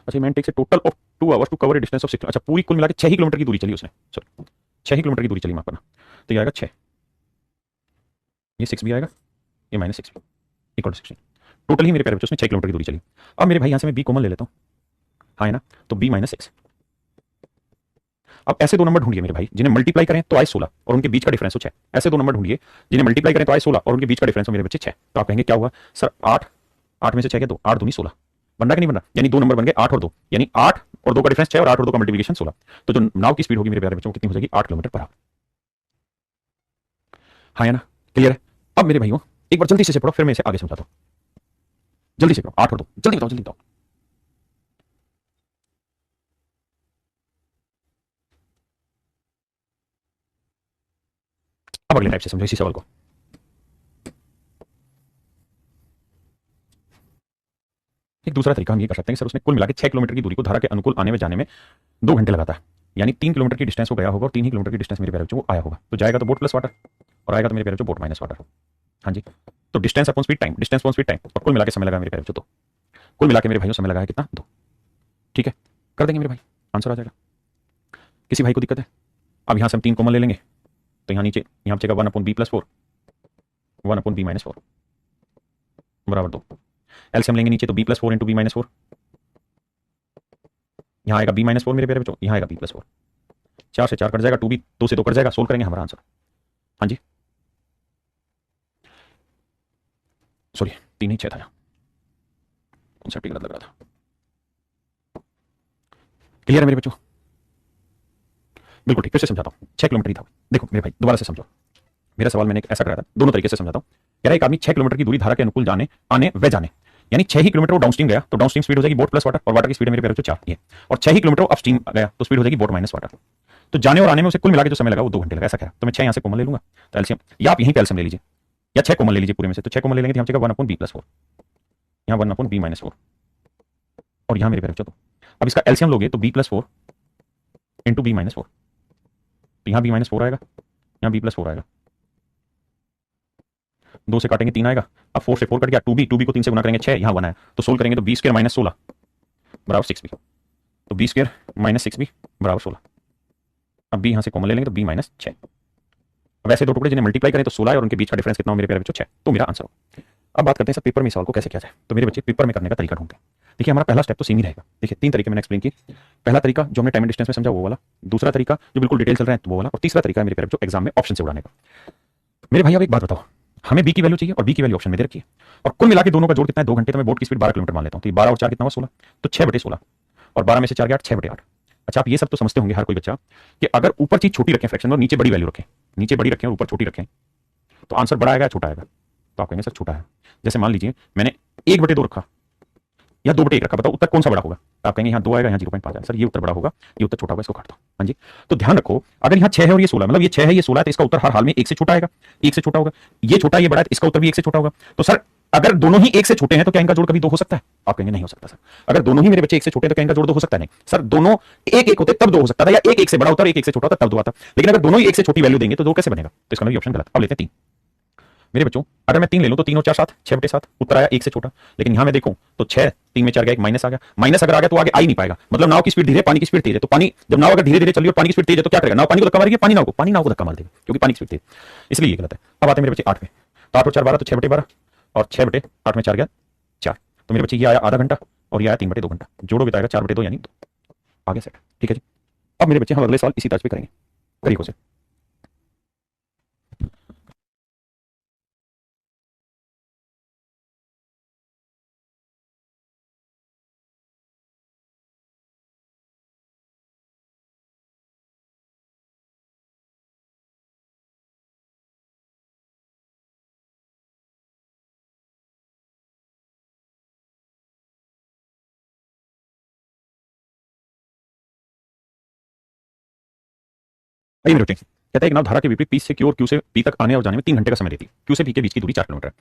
अच्छा, man takes a total of 2 hours to cover a distance of 6। अच्छा, पूरी कुल मिला के 6 ही किलोमीटर की दूरी चली उसने, सॉरी 6 ही किलोमीटर की दूरी चली, माफ करना। तो ये आएगा 6, ये 6 भी आएगा, ये माइनस 6 भी इक्वल टू 16। टोटल ही मेरे प्यारे बच्चों उसने 6 किलोमीटर की दूरी चली। अब मेरे भाई यहां से मैं बी कॉमन ले लेता हूं, हाँ है ना, तो बी माइनस 6। अब ऐसे दो नंबर ढूंढिए मेरे भाई जिन्हें मल्टीप्लाई करें तो आए 16 और उनके बीच का डिफरेंस हो 6। ऐसे दो नंबर ढूंढिए जिन्हें मल्टीप्लाई करें तो आए 16 और उनके बीच का डिफरेंस हो मेरे बच्चे 6। तो आप कहेंगे क्या हुआ सर? 8, 8 में से 6 के 2, 8 दूनी 16। बन रहा कि नहीं बन रहा? यानी दो नंबर बन गए 8 और 2, यानी 8 और 2 का डिफरेंस 6 और 8 और 2 का मल्टीप्लिकेशन 16। तो जो नाव की स्पीड होगी मेरे प्यारे बच्चों कितनी हो जाएगी? 8 किलोमीटर पर आवर। हाँ है ना, क्लियर है? अब मेरे भाइयों एक बार जल्दी से पढ़ो, फिर मैं इसे आगे समझाता हूं। जल्दी से पढ़ो, 8 और 2, जल्दी बताओ, जल्दी बताओ। अब अगले टाइप से समझो इसी सवाल को। एक दूसरा तरीका हम ये कर सकते हैं कि सर उसने कुल मिलाकर 6 किलोमीटर की दूरी को धारा के अनुकूल आने में जाने में 2 घंटे लगाता है, यानी 3 किलोमीटर की डिस्टेंस वो गया होगा और 3 ही किलोमीटर की डिस्टेंस मेरे प्यारे बच्चों वो आया होगा। तो जाएगा तो बोट प्लस वाटर और आएगा तो मेरे प्यारे बच्चों बोट माइनस वाटर। हाँ जी, तो distance upon speed time, distance upon speed time, और कुल मिलाकर समय लगा मेरे प्यारे बच्चों 2। कुल मिलाकर मेरे भाइयों समय लगा है कितना? 2। ठीक है, कर देंगे मेरे भाई, आंसर आ जाएगा। किसी भाई को दिक्कत है? अब यहां से हम 3 कॉमन ले लेंगे, तो यहाँ नीचे यहाँ बचेगा 1/b+4, 1/b-4 बराबर 2। एलसीएम लेंगे नीचे तो b+4 इंटू b-4, यहाँ आएगा b-4 मेरे प्यारे बच्चों, यहाँ आएगा b+4, 4 से 4 कट जाएगा, 2b 2 से 2 कट जाएगा, सोल्व करेंगे हमारा आंसर। हाँ जी, सॉरी 3 ही 6 था, कॉन्सेप्ट गलत लग रहा था। क्लियर है मेरे बच्चों? बिल्कुल ठीक, फिर से समझाता हूँ। 6 किलोमीटर ही था। देखो मेरे भाई दोबारा से समझो, मेरा सवाल मैंने ऐसा कराया था, दोनों तरीके से समझाता हूँ। कह रहा है एक आदमी 6 किलोमीटर की दूरी धारा के अनुकूल जाने आने व जाने, यानी 6 ही किलोमीटर वो डाउनस्ट्रीम गया तो डाउनस्ट्रीम स्पीड हो जाएगी बोट प्लस वाटर, और वाटर की स्पीड मेरे प्यारे बच्चों 4 ये, और 6 ही किलोमीटर अपस्ट्रीम गया तो स्पीड हो जाएगी बोट माइनस वाटर। तो जाने और आने में उसे कुल मिला के जो समय लगा वो 2 घंटे लगा, ऐसा कह। तो मैं 6 यहाँ से कॉमन ले लूंगा, तो एलसीएम या आप यहीं पे एलसीएम ले लीजिए या 6 कॉमन ले लीजिए पूरे में से, तो 6 कॉमन ले लेंगे तो यहाँ बचेगा 1/b+4, यहाँ 1/b-4 और यहाँ मेरे प्यारे बच्चों 2। अब इसका एलसीएम लोगे तो b+4 इंटू b-4, तो यहाँ b-4 आएगा, यहाँ b+4 आएगा, 2 से काटेंगे 3 आएगा। अब 4 से 4 कट गया, 2b को 3 से गुना करेंगे 6, यहाँ 1 आया, तो सोल्व करेंगे तो b स्क्वायर माइनस 16 बराबर 6b, तो b स्क्वायर माइनस 6b बराबर 16। अब b यहाँ से कॉमन ले लेंगे तो b माइनस 6। अब ऐसे दो टुकड़े जिन्हें मल्टीप्लाई करें तो 16 और उनके बीच का डिफरेंस कितना हो मेरे प्यारे बच्चों? 6। तो मेरा आंसर हो। अब बात करते हैं सर पेपर में सवाल को कैसे किया जाए। तो मेरे बच्चे पेपर में करने का तरीका ढूंढते हैं। देखिए हमारा पहला स्टेप तो सेम ही रहेगा। देखिए 3 तरीके मैंने एक्सप्लेन किए। पहला तरीका जो हमने टाइम एंड डिस्टेंस में समझा वो वाला, दूसरा तरीका जो बिल्कुल डिटेल चल रहा है तो वो वाला, और तीसरा तरीका है मेरे प्यारे बच्चों एग्जाम में ऑप्शन से उड़ाने का। मेरे भाई अब एक बात बताओ, हमें बी की वैल्यू चाहिए और बी की वैल्यू ऑप्शन में दे रखी है, और कुल मिला के दोनों का जोड़ कितना है? 2 घंटे। तो मैं बोट की स्पीड 12 किलोमीटर मान लेता हूँ, तो 12 और 4 कितना हुआ? 16, तो 6/16, और 12 में से 4 गया 8, 6/8। अच्छा आप ये सब तो समझते होंगे हर कोई बच्चा कि अगर ऊपर चीज छोटी रखें फ्रैक्शन और नीचे बड़ी वैल्यू रखें, नीचे बड़ी रखें और ऊपर छोटी रखें, तो आंसर बड़ा आएगा या छोटा आएगा? तो आप कहेंगे सर छोटा है। जैसे मान लीजिए मैंने 1/2 रखा या 2/1 रखा, बताओ उत्तर कौन सा बड़ा होगा? तो आप कहेंगे यहाँ 2 आएगा, यहाँ 0.5 आएगा। सर ये उत्तर बड़ा होगा, ये उत्तर छोटा होगा, इसको काट दो। हाँ जी, तो ध्यान रखो अगर यहाँ 6 है और ये 16, मतलब ये 6 है ये 16 है, तो इसका उत्तर हर हाल में 1 से छोटा आएगा, 1 से छोटा होगा। ये छोटा ये बड़ा है तो इसका उत्तर भी 1 से छोटा होगा। तो सर अगर दोनों ही 1 से छोटे हैं तो क्या इनका जोड़ कभी 2 हो सकता है? आप कहेंगे नहीं हो सकता सर। अगर दोनों ही मेरे बच्चे 1 से छोटे हैं तो क्या इनका जोड़ 2 हो सकता है? नहीं सर, दोनों 1-1 होते तब 2 हो सकता था, या 1 से बड़ा होता और 1 से छोटा होता तब 2 आता। लेकिन अगर दोनों ही 1 से छोटी वैल्यू देंगे तो 2 कैसे बनेगा? तो इसका मतलब ऑप्शन गलत। अब लेते हैं 3 मेरे बच्चों। अगर मैं 3 ले लूं तो 3 और 4 7, 6/7 उत्तर आया 1 से छोटा। लेकिन यहां मैं देखूं तो 6 3 में 4 गया, एक माइनस आ गया। माइनस अगर आ गया तो आगे आ ही नहीं पाएगा, मतलब नाव की स्पीड धीरे, पानी की स्पीड तेज है। तो पानी जब नाव अगर धीरे धीरे चली और पानी की स्पीड तेज है तो क्या करेगा? नाव पानी को धक्का मारेगी, पानी नाव को धक्का मार देगा, क्योंकि पानी की स्पीड तेज, इसलिए ये गलत है। अब आते हैं मेरे बच्चे 8 में, तो 8 और 4 12, तो 6/12, और 6/8 में 4 गया 4। तो मेरे बच्चे ये आया आधा घंटा और ये आया 3/2 घंटा, जोड़ोगे तो आएगा 4/2 यानी 2 आ गया सेट। ठीक है जी। अब मेरे बच्चे हम अगले साल इसी तर्ज पे करेंगे, तरीकों से। आइए मेरे बच्चे, कहता है एक नाव धारा के विपरीत पी से क्यू और क्यू से पी तक आने और जाने में 3 घंटे का समय लेती है। क्यू से पी के बीच की दूरी 4 किलोमीटर है।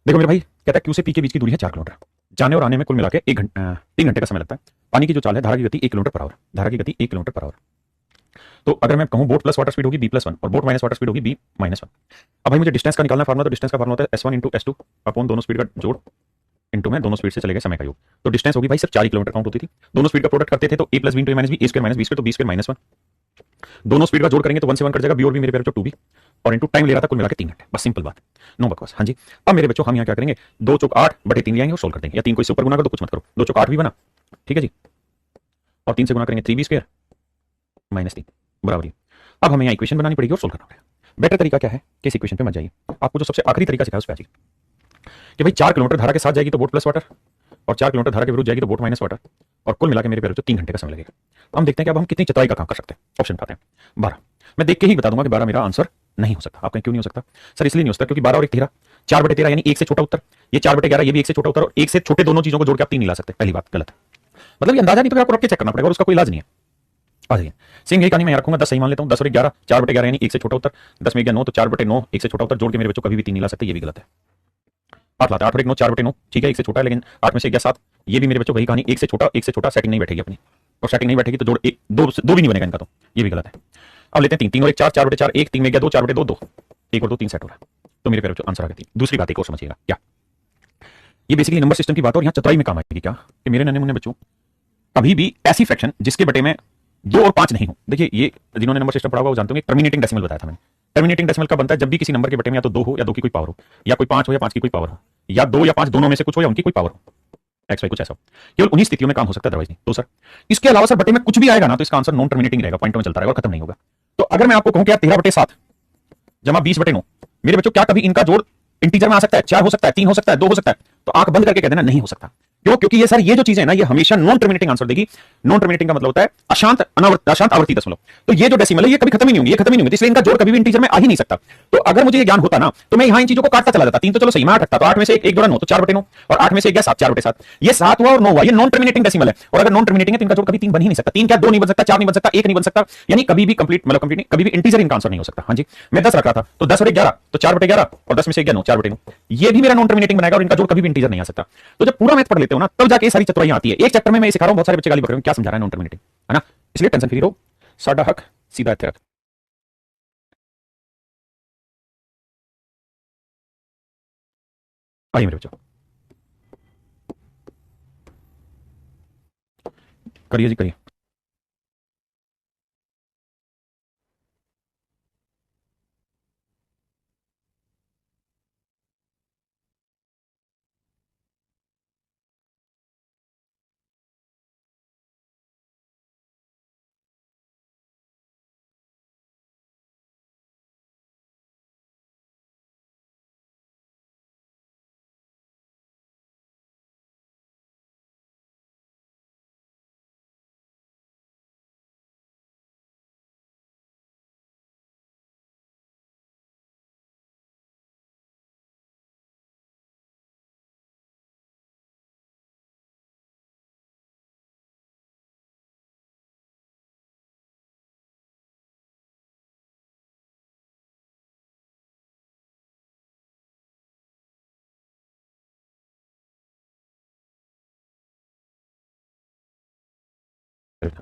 देखो मेरे भाई, कहता है क्यू से पी के बीच की दूरी है 4 किलोमीटर, जाने और आने में कुल मिलाकर 3 घंटे का समय लगता है। पानी की जो चाल है, धारा की गति 1 किलोमीटर पर आवर, धारा की गति 1 किलोमीटर पर आवर। तो अगर मैं कहूं बोट प्लस वाटर स्पीड होगी b+1 और बोट माइनस वाटर स्पीड होगी b-1। अब भाई मुझे डिस्टेंस का निकालना फार्मूला, तो डिस्टेंस का फार्मूला होता है s1 × s2 अपॉन दोनों स्पीड का जोड़ इंटू में दोनों स्पीड से चले गए समय का योग। तो डिस्टेंस होगी भाई सिर्फ 4 किलोमीटर काउंट होती थी। दोनों स्पीड का प्रोडक्ट करते थे तो a + b × a - b, a² - b² तो b² - 1। दोनों स्पीड का जोड़ करेंगे तो 1 से 1 कट जाएगा, b और b मेरे प्यारे बच्चों 2b, और इंटू टाइम ले रहा था कुल मिला के 3 घंटे। बस सिंपल बात, नो बकवास। हाँ जी, अब मेरे बच्चों हम यहाँ क्या करेंगे, 2 × 8/3 ले आएंगे और सोल्व कर देंगे, या 3 को इससे ऊपर गुना कर दो, कुछ मत करो। 2 × 8 भी बना, ठीक है जी, और 3 से गुना करेंगे 3b² - 3 बराबर। अब हमें यहाँ इक्वेशन बनानी पड़ेगी और सोल्व करना पड़ेगा। बेटर तरीका क्या है कि इस इक्वेशन पे मत जाइए, आपको जो सबसे आखिरी तरीका सिखाया उस पे आ जाइए कि भाई 4 किलोमीटर धारा के साथ जाएगी तो बोट प्लस वाटर, और 4 किलोमीटर धारा के विरुद्ध जाएगी तो बोट माइनस वाटर, और कुल मिला के मेरे प्यारे बच्चों 3 घंटे का समय लगेगा। हम देखते हैं कि अब हम कितनी चतुराई का काम कर सकते हैं। ऑप्शन उठाते हैं 12। मैं देख के ही बता दूंगा कि 12 मेरा आंसर नहीं हो सकता। आप कहें क्यों नहीं हो सकता सर? इसलिए नहीं हो सकता क्योंकि 12 और 1 13, 4/13 यानी 1 से छोटा उत्तर, ये 4/11 ये भी 1 से छोटा उत्तर, और 1 से छोटे दोनों चीजों को जोड़ के आप 3 नहीं ला सकते। पहली बात गलत है, मतलब ये अंदाजा नहीं तो आपको रख के चेक करना पड़ेगा और उसका कोई इलाज नहीं है। आ जाइए, सेम यही कहानी मैं रखूंगा। 10 सही मान लेता हूं, 10 और 11, 4/11 यानी 1 से छोटा उत्तर, 10 में 9 तो 4/9 1 से छोटा उत्तर, जोड़ के मेरे बच्चों कभी भी 3 नहीं ला सकते, ये भी गलत है। 8 लाते 8 और 1 9, 4/9, ठीक है 1 से छोटा है, लेकिन 8 में से 1 7, ये भी मेरे बच्चों वही कहानी, 1 से छोटा सेटिंग नहीं बैठेगी अपनी, और सेटिंग नहीं बैठेगी तो जोड़ 1 2 भी नहीं बनेगा इनका, तो ये भी गलत है। अब लेते हैं 3 3 और 1 4, 4/4 1, 3 में 2 4/2 2, 1 और 2 3 सेट हो रहा है, तो मेरे प्यारे बच्चों आंसर आ गया 3। दूसरी बात एक और समझिएगा, क्या ये बेसिकली नंबर सिस्टम की बात है और यहाँ चतुराई में काम आएगी क्या कि मेरे नन्हे मुन्ने बच्चों कभी भी ऐसी फ्रैक्शन जिसके बटे में 2 और 5 नहीं हो। देखिए ये जिन्होंने नंबर सिस्टम पढ़ा होगा वो जानते होंगे, टर्मिनेटिंग डेसिमल बताया था मैंने। टर्मिनेटिंग डेसिमल का बनता है जब भी किसी नंबर के बटे में या तो 2 हो या 2 की कोई पावर हो, या कोई 5 हो या 5 की कोई पावर हो, या 2 या 5 दोनों में से कुछ हो या उनकी कोई पावर हो, एक्स वाई कुछ ऐसा हो। केवल उन्हीं स्थितियों में काम हो सकता है, अदरवाइज नहीं। तो सर इसके अलावा सर बटे में कुछ भी आएगा ना तो इसका आंसर नॉन टर्मिनेटिंग रहेगा, पॉइंटों में चलता रहेगा और खत्म नहीं होगा। तो अगर मैं आपको कहूं कि 13/7 जमा 20/9, मेरे बच्चों क्या कभी इनका जोड़ इंटीजर में आ सकता है? 4 हो सकता है, 3 हो सकता है, 2 हो सकता है, तो आंख बंद करके कह देना नहीं हो सकता। क्यों? क्योंकि ये सर ये जो चीजें है ना ये हमेशा नॉन टर्मिनेटिंग आंसर देगी। नॉन टर्मिनेटिंग का मतलब होता है अशांत आवर्ती दशमलव। तो ये जो डेसिमल है ये कभी खत्म ही नहीं होंगे, ये खत्म ही नहीं होंगे, इसलिए इनका जोड़ कभी भी इंटीजर में आ ही नहीं सकता। तो अगर मुझे ये ज्ञान होता ना तो मैं यहां इन चीजों को काटता चला जाता। 3 तो चलो सही में 8 रखता, तो 8 में से 1 जोड़ा 9 तो 4/9, और 8 में से 1 गया 7 4/7, ये 7 हुआ और 9 हुआ, ये नॉन टर्मिनेटिंग डेसिमल है। और अगर नॉन टर्मिनेटिंग है तो इनका जोड़ कभी 3 बन ही नहीं सकता। 3 क्या 2 नहीं बन सकता, 4 नहीं बन सकता, 1 नहीं बन सकता, यानी कभी भी कंप्लीट मतलब कंप्लीट नहीं, कभी भी इंटीजर इनका आंसर नहीं हो सकता। हां जी, मैं 10 रख रहा था तो 10 और 1 11, तो 4/11, और 10 में से 1 9 4/9, ये भी मेरा नॉन टर्मिनेटिंग बनाएगा और इनका जोड़ कभी भी इंटीजर नहीं आ सकता। तो जब पूरा मैथ पढ़ लेते हो ना तब जाके सारी चतुराइयां आती है। एक चैप्टर में मैं सिखा रहा हूं, बहुत सारे बच्चे गाली बक रहे हैं क्या समझा रहा है नॉन टर्मिनेटिंग, है ना? इसलिए टेंशन फ्री रहो, साडा हक सीधा इत्थे रख। आइए मेरे बच्चों, करिए जी करिए।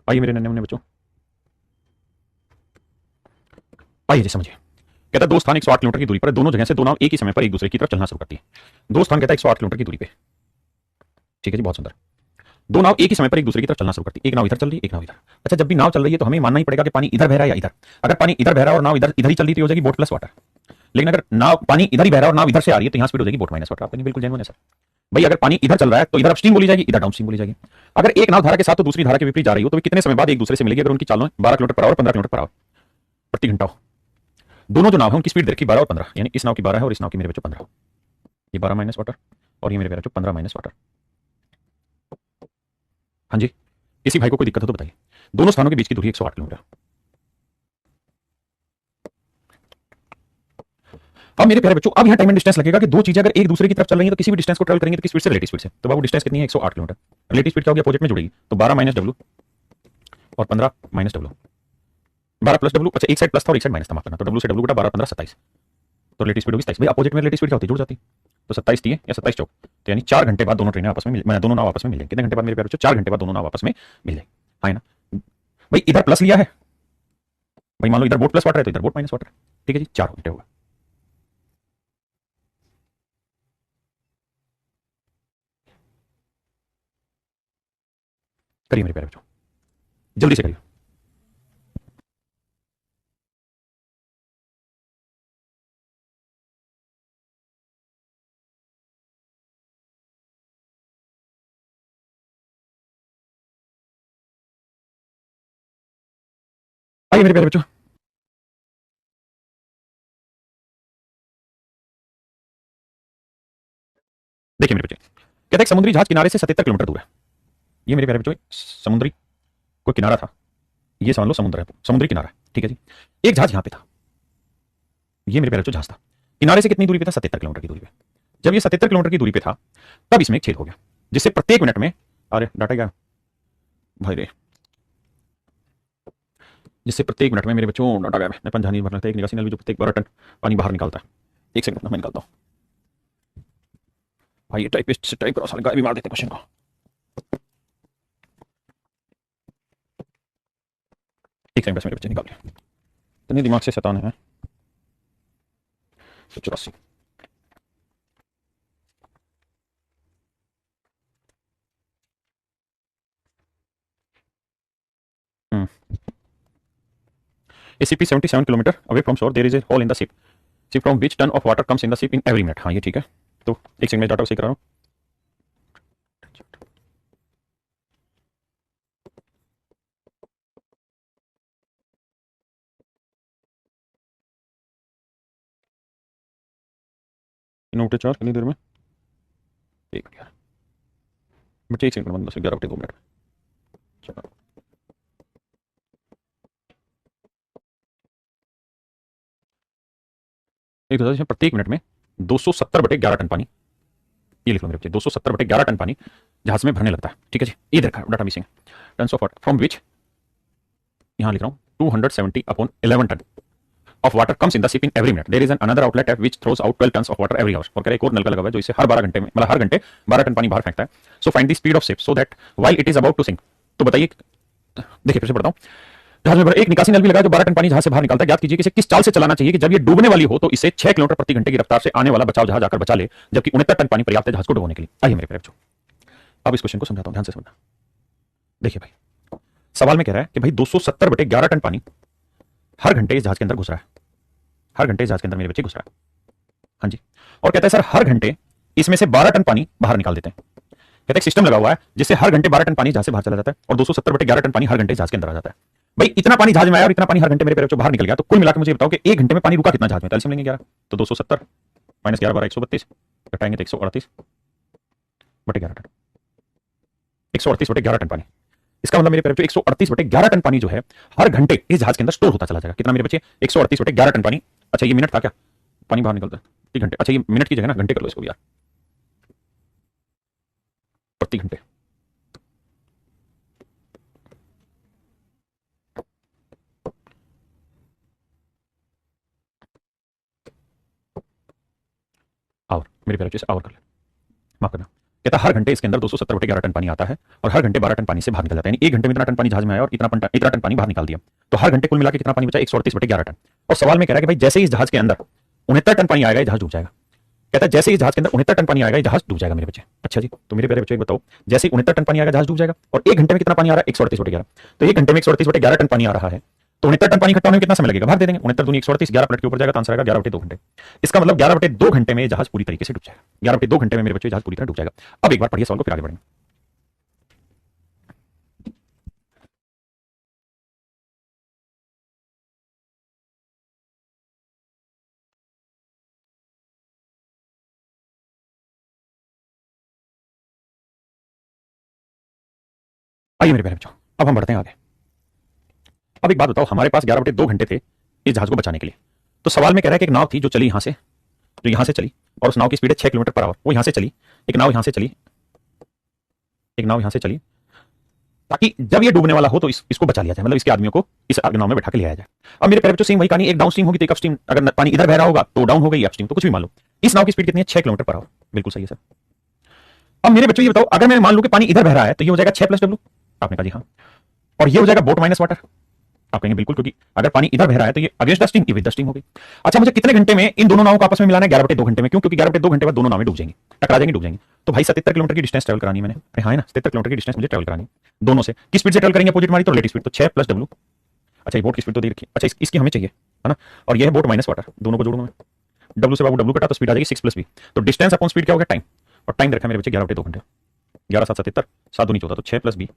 आइए मेरे नन्हे मुन्ने बच्चों, आइए जी समझिए। कहता है दो स्थान 108 किलोमीटर की दूरी पर है, दोनों जगह से दो नाव एक ही समय पर एक दूसरे की तरफ चलना शुरू करती है। दो स्थान कहता है 108 किलोमीटर की दूरी पे, ठीक है जी, बहुत सुंदर। दो नाव एक ही समय पर एक दूसरे की तरफ चलना शुरू करती है, एक नाव इधर चल रही है एक नाव इधर। अच्छा, जब भी नाव चल रही है तो हमें मानना ही पड़ेगा कि पानी इधर बह रहा है या इधर। अगर पानी इधर बह रहा है और नाव इधर इधर ही चल रही तो हो जाएगी बोट प्लस वाटर। लेकिन अगर नाव पानी इधर ही बह रहा है और नाव इधर से आ रही है तो यहाँ स्पीड हो जाएगी बोट माइनस वाटर। आपका बिल्कुल जेन्युइन है सर। भाई अगर पानी इधर चल रहा है तो इधर अपस्ट्रीम बोली जाएगी, इधर डाउनस्ट्रीम बोली जाएगी। अगर एक नाव धारा के साथ तो दूसरी धारा के विपरीत जा रही हो तो कितने समय बाद एक दूसरे से मिलेगी? अगर उनकी चालों 12 kilometre per hour 15 kilometre per hour प्रति घंटा हो, दोनों जो नाव है उनकी स्पीड देखी 12 और 15, यानी इस नाव की 12 है और इस नाव की मेरे बच्चों 15। ये 12 माइनस वाटर और ये मेरे बच्चों 15 माइनस वाटर। हाँ जी, किसी भाई को कोई दिक्कत हो तो बताइए। दोनों स्थानों के बीच की दूरी 108 किलोमीटर। अब मेरे प्यारे बच्चों अब यहाँ टाइम एंड डिस्टेंस लगेगा कि दो चीजें अगर एक दूसरे की तरफ चल रही हैं तो किसी भी डिस्टेंस को ट्रेवल करेंगे तो किस स्पीड से? रिलेटिव स्पीड से। तो बाबू डिस्टेंस कितनी है? 108 किलोमीटर। रिलेटिव स्पीड क्या होगी? अपोजिट में जुड़ेगी, तो 12 माइनस डब्ल्यू और 15 माइनस डब्ल्यू। 12 प्लस डब्ल्यू, अच्छा एक साइड प्लस था और एक साइड माइनस था, माफ करना, तो डब्ल्यू से डब्ल्यू घटा 12 15 27, तो रिलेटिव स्पीड होगी 27। भाई अपोजिट में रिलेटिव स्पीड क्या होती है, जुड़ जाती, तो 27 टी है या 27 चौक, तो यानी 4 घंटे बाद दोनों ट्रेनें आपस में दोनों नाव आपस में मिल जाएंगे। कितने घंटे बाद मेरे प्यारे बच्चों, 4 घंटे बाद दोनों नाव आपस में मिल जाएंगे, हाँ ना। भाई इधर प्लस लिया है, भाई मान लो इधर बोट प्लस वाटर है तो इधर बोट माइनस वाटर है, ठीक है जी, 4 घंटे होगा। करिए मेरे प्यारे बच्चों, जल्दी से करिए। आइए मेरे प्यारे बच्चों, देखिए मेरे बच्चे, कहते हैं समुद्री जहाज किनारे से 77 किलोमीटर दूर है। ये मेरे प्यारे बच्चों समुद्री कोई किनारा था, ये समझ लो समुद्र है, समुद्री किनारा, ठीक है जी। एक जहाज यहां पे था, ये मेरे प्यारे बच्चों जहाज था, किनारे से कितनी दूरी पे था, 77 किलोमीटर की दूरी पे। जब ये 77 किलोमीटर की दूरी पे था तब इसमें एक छेद हो गया, जिससे प्रत्येक मिनट में, अरे डाटा गया भाई रे, जिससे प्रत्येक मिनट में मेरे बच्चों डाटा गया, मैं पंजा नहीं भरना था, एक निकासी नल भी जो प्रत्येक 12 टन पानी बाहर निकालता है। एक सेकंड मैं निकालता हूँ भाई, ये टाइपिस्ट से टाइप करो, साले गाय भी मार देते क्वेश्चन को। एक सेकंड बस मेरे बच्चे निकाल लिया, इतने दिमाग से शैतान है। 184, A ship is 77 kilometre away from shore. There is a hole in the ship from which ton of water comes in the ship in every minute. हाँ ये ठीक है, तो एक सेकंड में डाटा सही करा रहा हूँ। नोटे चार्ज कितनी देर में, एक मिनट यार बच्चे, एक सेकंड में 10 11 बटे 2 मिनट में। चलो एक तो इसमें प्रत्येक मिनट में 270 बटे 11 टन पानी, ये लिख लो मेरे बच्चे, 270 बटे 11 टन पानी जहाज में भरने लगता है, ठीक है जी। ये देखा data missing, tons of water from which, यहाँ लिख रहा हूँ 270 upon 11 ton of water comes in the ship in every minute. There is another outlet at which throws out 12 tons of water every hour. और कह रहे एक और नलका लगा हुआ है जो इसे हर 12 घंटे में, मतलब हर घंटे 12 टन पानी बाहर फेंकता है। So find the speed of ship so that while it is about to sink. तो बताइए, देखिए फिर से पढ़ता हूँ, जहाज में एक निकासी नल भी लगा जो 12 टन पानी जहाज से बाहर निकालता है। ज्ञात कीजिए कि इसे किस चाल से चलाना चाहिए कि जब ये डूबने वाली हो तो इसे 6 किलोमीटर प्रति घंटे की रफ्तार से आने वाला बचाव जहाज आकर बचा ले, जबकि 69 टन पानी पर्याप्त है जहाज को डुबोने के लिए। आइए मेरे प्यारे बच्चों, अब इस क्वेश्चन को समझाता हूँ, ध्यान से समझना। देखिए भाई, सवाल में कह रहा है कि भाई 270 बटे 11 टन पानी हर घंटे इस जहाज के अंदर घुस रहा है, हर घंटे जहाज के अंदर मेरे बच्चे घुस रहा है, हाँ जी। और कहता है सर हर घंटे इसमें से 12 टन पानी बाहर निकाल देते हैं। कहते हैं सिस्टम लगा हुआ है जिससे हर घंटे 12 टन पानी जहाज से बाहर चला जाता है और 270 बटे 11 टन पानी हर घंटे जहाज के अंदर आ जाता है। भाई इतना पानी जहाज में आया और इतना पानी हर घंटे मेरे पैरों से बाहर निकल गया, तो कुल मिलाकर मुझे बताओ कि एक घंटे में पानी रुका कितना जहाज में, एलसीएम लेंगे 11, तो 270 माइनस 11 12 132, घटाएंगे तो 138 बटे 11 टन, 138 बटे 11 टन पानी। इसका मतलब मेरे पैरों से 138 बटे 11 टन पानी जो है हर घंटे इस जहाज के अंदर स्टोर होता चला जाएगा। कितना मेरे बच्चे, 138 बटे 11 टन पानी। अच्छा ये मिनट था क्या, पानी बाहर निकलता है प्रति घंटे, अच्छा ये मिनट की जगह ना घंटे कर लो इसको भी यार, प्रति घंटे। आवर, मेरे प्यारे बच्चे आवर कर ले, माफ करना। कहता हर घंटे इसके अंदर 270 बटे 11 टन पानी आता है और हर घंटे 12 टन पानी से बाहर निकल जाता है। यानी एक घंटे में इतना टन पानी जहाज में आया और इतना टन पानी बाहर निकाल दिया, तो हर घंटे कुल मिला के कितना पानी बचा, 138 बटे 11 टन। और सवाल में कह रहा है कि भाई जैसे ही इस जहाज के अंदर 69 टन पानी आएगा ये जहाज डूब जाएगा। कहता है जैसे ही इस जहाज के अंदर 69 टन पानी आएगा ये जहाज डूब जाएगा मेरे बच्चे। अच्छा जी, तो मेरे प्यारे बच्चे बताओ, जैसे ही 69 टन पानी आएगा जहाज डूब जाएगा, और एक घंटे में कितना पानी आ रहा है, 138 बटे 11, तो एक घंटे में 138 बटे 11 टन पानी आ रहा है, तो 69 टन पानी इकट्ठा होने में कितना समय लगेगा, भाग दे देंगे, 69 दूनी 138, 11 मिनट के ऊपर जाएगा, तो आंसर आएगा 11 बटे 2 घंटे। इसका मतलब 11 बटे 2 घंटे में जहाज पूरी तरीके से डूब जाएगा, 11 बटे 2 घंटे में मेरे बच्चे जहाज पूरी तरह डूब जाएगा। अब एक बार पढ़िए सवाल को, फिर आगे बढ़ेंगे। आइए मेरे प्यारे बच्चों, अब हम बढ़ते हैं आगे। अब एक बात बताओ, हमारे पास 11 बटे 2 घंटे थे इस जहाज को बचाने के लिए, तो सवाल में कह रहा है कि एक नाव थी जो चली यहां से, जो यहां से चली, और उस नाव की स्पीड है 6 किलोमीटर पर आवर, वो यहां से चली, एक नाव यहां से चली, एक नाव यहां से चली, ताकि जब ये डूबने वाला हो तो इसको बचा लिया जाए, मतलब इसके आदमियों को इस नाव में बैठा के ले आया जाए। अब मेरे पैर सेम वही कहानी, एक डाउन स्ट्रीम होगी तो एक अपस्ट्रीम, अगर पानी इधर बह रहा होगा तो डाउन हो गई अपस्ट्रीम, तो कुछ भी मान लो। इस नाव की स्पीड कितनी है? 6 किलोमीटर पर आवर। बिल्कुल सही है सर। अब मेरे बच्चों ये बताओ, अगर मैं मान लूं कि पानी इधर बह रहा है तो ये हो जाएगा 6 प्लस डब्ल्यू। आपने कहा जी हाँ। और ये हो जाएगा बोट माइनस वाटर। आप कहेंगे बिल्कुल, क्योंकि अगर पानी इधर बह रहा है तो ये अगेंस्ट द स्ट्रीम, ये विद द स्ट्रीम हो गई। अच्छा, मुझे कितने घंटे में इन दोनों नावों को आपस में मिलाना है? 11/2 घंटे में। क्यों? क्योंकि 11/2 घंटे बाद दोनों नावें डूब जाएंगी, टकरा जाएंगी, डूब जाएंगी। तो भाई 77 किलोमीटर की डिस्टेंस ट्रैवल करानी है मैंने। अरे हाँ है ना, 77 किलोमीटर की डिस्टेंस मुझे ट्रैवल करानी है दोनों से। किस स्पीड से ट्रैवल करेंगे? अपोजिट मारी तो रिलेटिव स्पीड, तो 6 प्लस डब्ल्यू। अच्छा, ये बोट की स्पीड तो दे रखी है। अच्छा, इसकी हमें चाहिए है ना। और ये है बोट माइनस वाटर, दोनों को जोड़ूंगा मैं। डब्ल्यू से बाबू डब्ल्यू कटा तो स्पीड आ जाएगी 6 प्लस बी। तो डिस्टेंस अपॉन स्पीड क्या हो गया? टाइम। और टाइम रखा मेरे बच्चे 11/2 घंटे। 11 7 77, 7 दूनी 14, तो 6 प्लस बी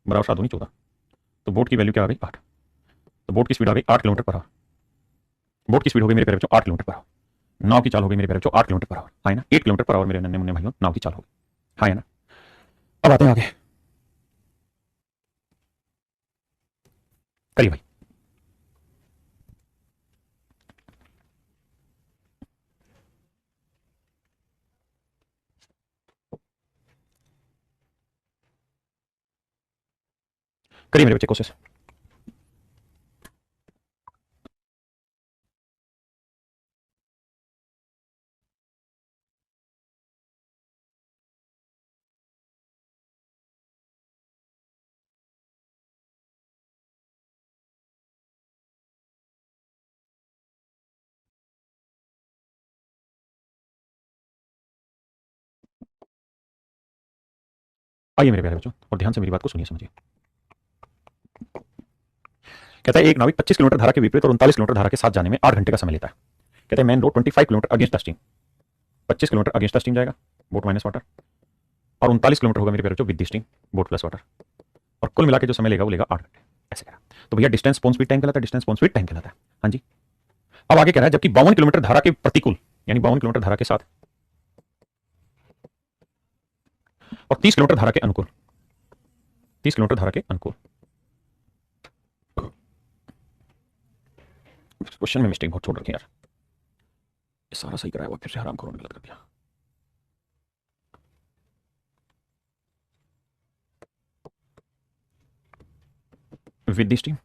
बराबर 7 दूनी 14। तो बोट की वैल्यू क्या आ गई? 8। तो बोट की स्पीड आ गई 8 किलोमीटर पर आवर। बोट की स्पीड हो गई मेरे प्यारे बच्चों 8 किलोमीटर पर आवर। नाव की चाल हो गई मेरे प्यारे बच्चों 8 किलोमीटर पर आवर। हाँ ना, 8 किलोमीटर पर आवर मेरे नन्हे मुन्ने भाइयों नाव की चाल हो गई। हाँ ना। अब आते हैं आगे, करिए भाई। करिए मेरे बच्चे कोशिश। आइए मेरे प्यारे बच्चों, और ध्यान से मेरी बात को सुनिए, समझिए। कहता है एक नाविक 25 किलोमीटर धारा के विपरीत और 39 किलोमीटर धारा के साथ जाने में 8 घंटे का समय लेता है। कहते हैं main road 25 kilometre against the stream. 25 kilometre against the stream जाएगा, बोट माइनस वाटर। और 39 किलोमीटर होगा मेरे प्यारे बच्चों with the stream, boat plus water. और कुल मिला के जो समय लेगा वो लेगा 8 घंटे। ऐसे करा तो भैया डिस्टेंस पॉन स्पीड टाइम कहलाता है, डिस्टेंस पॉन स्पीड टाइम कहलाता है। हाँ जी। अब आगे कह रहा है जबकि 52 किलोमीटर धारा के प्रतिकूल, यानी 52 किलोमीटर धारा के साथ और 30 किलोमीटर धारा के अनुकूल, 30 किलोमीटर धारा के अनुकूल। क्वेश्चन में मिस्टेक बहुत छोड़ रखी यार, ये सारा सही कराया हुआ, फिर से हराम खोरों ने गलत कर दिया। विद द स्ट्रीम,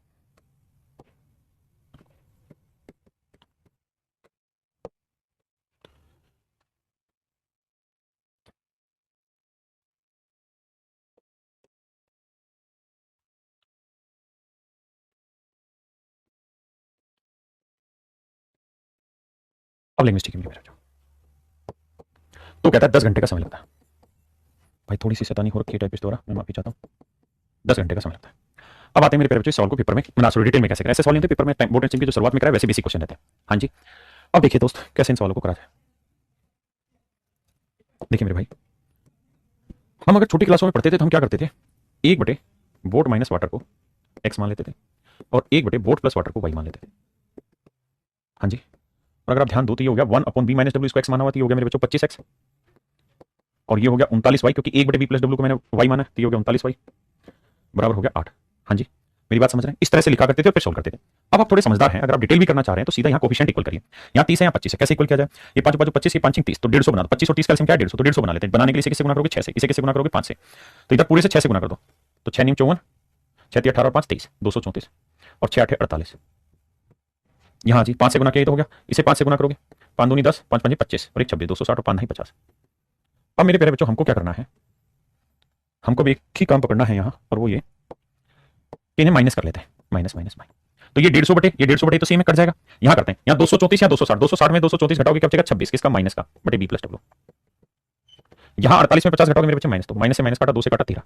अब लेंगे मिस्टेक मेरे बच्चों। तो कहता है 10 घंटे का समय लगता है। भाई थोड़ी सी शैतानी हो रखी है टाइपिस्ट द्वारा, मैं माफी चाहता हूँ। 10 घंटे का समय लगता है। अब आते हैं मेरे प्यारे बच्चों सवाल को पेपर में ना सॉरी डिटेल में कैसे करें। ऐसे सवाल नहीं होते पेपर में, बोर्ड एग्जाम की जो शुरुआत में कराए वैसे बेसिक क्वेश्चन रहते हैं। हाँ जी। अब देखिए दोस्त कैसे इन सवालों को करा जाए। देखिए मेरे भाई, हम अगर छोटी क्लासों में पढ़ते थे तो हम क्या करते थे? 1/, बोट माइनस वाटर को एक्स मान लेते थे और 1/, बोट प्लस वाटर को वाई मान लेते थे। हाँ जी। और अगर आप ध्यान दो तो ये हो गया 1/b माइनस डब्ल्यू, इसको एक्स माना हुआ, तो ये हो गया मेरे बच्चों 25x। और ये हो गया 39y, क्योंकि 1/b प्लस डब्ल्यू को मैंने वाई माना, तो ये हो गया 39y बराबर हो गया 8। हाँ जी, मेरी बात समझ रहे हैं? इस तरह से लिखा करते थे और फिर सोल्व करते थे। अब आप थोड़े समझदार हैं, अगर आप डिटेल भी करना चाह रहे हैं तो सीधा यहाँ कोफिशिएंट इक्वल करिए। यहाँ 30 है, यहाँ 25 है, कैसे इक्वल किया जाए? ये 5 5 25, ये 5 30, तो 150 बना दो। 25 और 30 का एलसीएम क्या है? 150, तो 150 बना लेते हैं। बनाने के लिए इसे किससे गुना करोगे? 6 से। इसे किससे गुना करोगे? 5 से। तो इधर पूरे से 6 से गुना कर दो, तो 6 9 54, 6 3 18 और 5 23, 234 और 6 8 48। यहाँ जी 5 से गुना किया तो हो गया, इसे 5 से गुना करोगे, 5 दूनी 10, 5 5 25 और 1 26, 260 और 5 नहीं 50। अब मेरे प्यारे बच्चों हमको क्या करना है? हमको भी एक ही काम पकड़ना है यहाँ, और वो ये कि इन्हें माइनस कर लेते हैं। माइनस माइनस माइनस, तो ये 150/150 तो सेम में कट जाएगा। यहाँ करते हैं, यहाँ 234 या 260, 260 में 234 घटाओगे क्या बचेगा? 26, किसका? माइनस का, बटे बी प्लस डब्ल्यू। यहाँ 48 में 50 घटाओगे मेरे बच्चे माइनस, तो माइनस से माइनस काटा, 2 से काटा 13।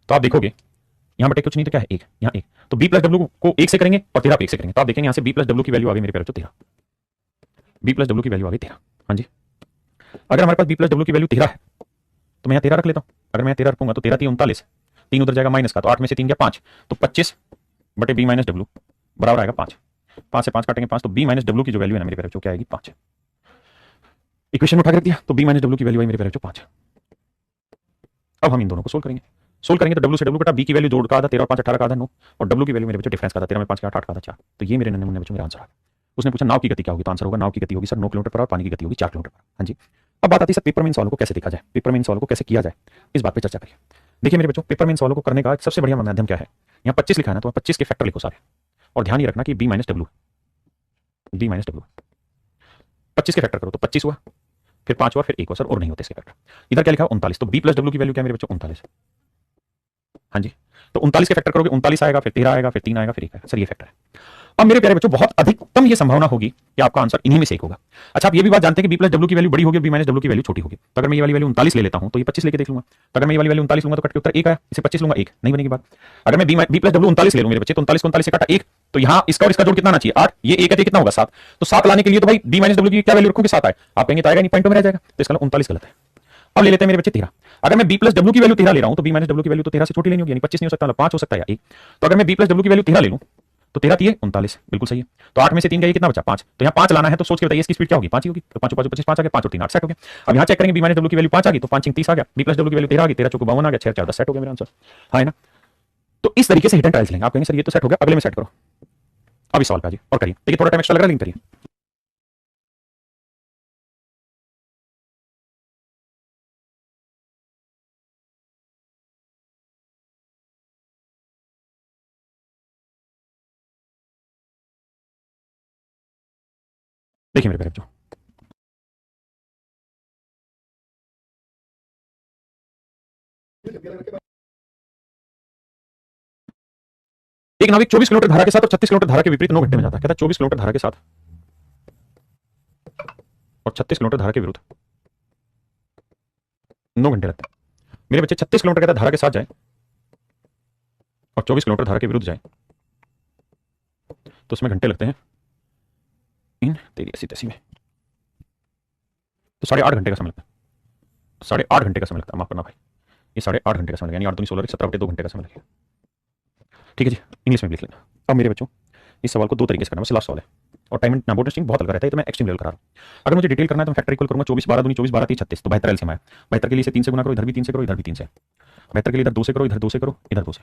तो आप देखोगे यहाँ बटे कुछ नहीं तो क्या है? 1, यहाँ 1, तो बी प्लस डब्ल्यू को 1 से करेंगे और 13 को 1 से करेंगे, तो आप देखेंगे यहाँ से बी प्लस डब्ल्यू की वैल्यू आ गई मेरे बच्चों 13। बी प्लस डब्ल्यू की वैल्यू आ गई 13। हाँ जी। अगर हमारे पास बी प्लस डब्ल्यू की वैल्यू 13 है तो मैं यहाँ 13 रख लेता हूँ। अगर मैं 13 रखूंगा तो 13 3 39, 3 उधर जाएगा माइनस का, तो 8 में से 3 गया 5, तो 25 बटे बी माइनस डब्ल्यू बराबर आएगा 5। 5 से 5 काटेंगे 5, तो बी माइनस डब्ल्यू की जो वैल्यू है ना मेरे प्यारे बच्चों क्या आएगी? 5। इक्वेशन उठा कर दिया, तो बी माइनस डब्ल्यू की वैल्यू आई मेरे प्यारे बच्चों 5। अब हम इन दोनों को सोल्व करेंगे। सोल्व करेंगे तो डब्ल्यू से डब्ल्यू कटा, बी की वैल्यू जोड़ का आधा 13 और 5 18 का आधा 9, और डब्ल्यू की वैल्यू मेरे बच्चों डिफरेंस का आधा 13 में 5 का 8 का आधा 4। तो ये मेरे नन्हे मुन्ने बच्चों मेरा आंसर आ गया। उसने पूछा नाव की गति क्या होगी, तो आंसर होगा नाव की गति होगी सर 9 किलोमीटर पर आवर, पानी की गति होगी 4 किलोमीटर पर। हाँ जी। अब बात आती है सर पेपर में इन सवालों को कैसे देखा जाए, पेपर में इन सवालों को कैसे किया जाए, इस बात पे चर्चा करिए। देखिए मेरे बच्चों, पेपर में इन सवालों को करने का एक सबसे बढ़िया माध्यम क्या है, यहाँ 25 लिखा है ना, तो 25 के फैक्टर लिखो सारे, और ध्यान ये रखना कि b minus W, b minus W 25 के फैक्टर करो तो 25 हुआ, फिर 5 हुआ, फिर 1 हुआ, सर और नहीं होते इसके फैक्टर। इधर क्या लिखा 39, तो b प्लस डब्ल्यू की वैल्यू क्या है मेरे बच्चों 39। हाँ जी, तो 39 के फैक्टर करोगे 39 आएगा, फिर 13 आएगा, फिर 3 आएगा, फिर 1 आएगा, सर ये फैक्टर है। अब मेरे प्यारे बच्चों, बहुत अधिकतम ये संभावना होगी कि आपका आंसर इन्हीं में से एक होगा। अच्छा, आप ये भी बात जानते हैं कि b प्लस डब्ल्यू की वैल्यू बड़ी होगी और b माइनस डब्ल्यू की वैल्यू छोटी होगी। तो अगर मैं ये वाली वैल्यू 39 ले लेता हूं तो ये 25 लेके देख लूंगा, तो अगर मैं ये वाली वैल्यू 39 लूंगा तो कट के उत्तर 1 आया, इसे 25 लूंगा 1 नहीं बनेगी बात। अगर मैं b प्लस डब्ल्यू 39 ले लूं मेरे बच्चे, तो 39 को 39 से काटा 1, तो यहाँ इसका और इसका जोड़ कितना आना चाहिए 8, ये 1 है तो कितना होगा 7, तो 7 लाने के लिए तो भाई b माइनस डब्ल्यू की क्या वैल्यू रखोगे 7 आए, आप कहेंगे तो आएगा नहीं, पॉइंटों में रह जाएगा, तो इसका 39 गलत है। अब ले लेते हैं मेरे बच्चे 13, अगर मैं b प्लस डब्ल्यू की वैल्यू 13 ले रहा हूं तो b माइनस डब्ल्यू की वैल्यू तो 13 से छोटी लेनी होगी, यानी 25 नहीं हो सकता, 5 हो सकता है या 1। तो अगर मैं b प्लस डब्ल्यू की वैल्यू 13 ले लूं तो 13 3 39, बिल्कुल सही है। तो 8 में से 3 गया, कितना बचा 5, तो यहाँ 5 लाना है, तो सोच के बताइए इसकी स्पीड क्या होगी 5 ही होगी, तो 5 5 25 5 आ गया, 5 और 3 8 सेट हो गया। अब यहाँ चेक करेंगे b माइनस डब्ल्यू की वैल्यू 5 आ गई, तो 5 30 आ गया, b प्लस डब्ल्यू की वैल्यू 13 आ गई, 13 चौको 52 आ गया, 6 4 10 सेट हो गया मेरा आंसर, है ना। तो इस तरीके से हिडन ट्रायल्स लेंगे, आप कहेंगे सर ये तो सेट हो गया, अगले में सेट करो। अब इस सवाल पे आइए और करिए, देखिए थोड़ा टाइम एक्स्ट्रा लग रहा है लेकिन करिए। देखिए मेरे प्यारे बच्चों, एक नाविक 24 किलोमीटर धारा के साथ और 36 किलोमीटर धारा के विपरीत 9 घंटे में जाता है। कहता है 24 किलोमीटर धारा के साथ और 36 किलोमीटर धारा के विरुद्ध 9 घंटे लगते हैं। मेरे बच्चे 36 किलोमीटर कहता है धारा के साथ जाए और 24 किलोमीटर धारा के विरुद्ध जाए, तो उसमें घंटे लगते हैं इन तेरी ऐसी तैसी में, तो 8.5 घंटे का समय लगता है, 8.5 घंटे का समय लगता है, माफ करना भाई, ये 8.5 घंटे का समय लगेगा, यानी 8 दूनी 16 17 2 घंटे का समय लगेगा। ठीक है जी, इंग्लिश में भी लिख लेना। अब मेरे बच्चों, इस सवाल को दो तरीके से करना, बस लास्ट सवाल है, और टाइम एंड बोर्ड टेस्टिंग बहुत हल्का रहता है, तो मैं एक्सट्रीम लेवल करा रहा हूं। अगर मुझे डिटेल करना है तो मैं फैक्टर इक्वल करूंगा, 24 12 दूनी 24 12 3 36, तो 72 एलसीएम आया। 72 के लिए इसे 3 से गुना करो, इधर भी 3 से करो, इधर भी 3 से। 72 के लिए इधर 2 से करो, इधर 2 से करो, इधर 2 से,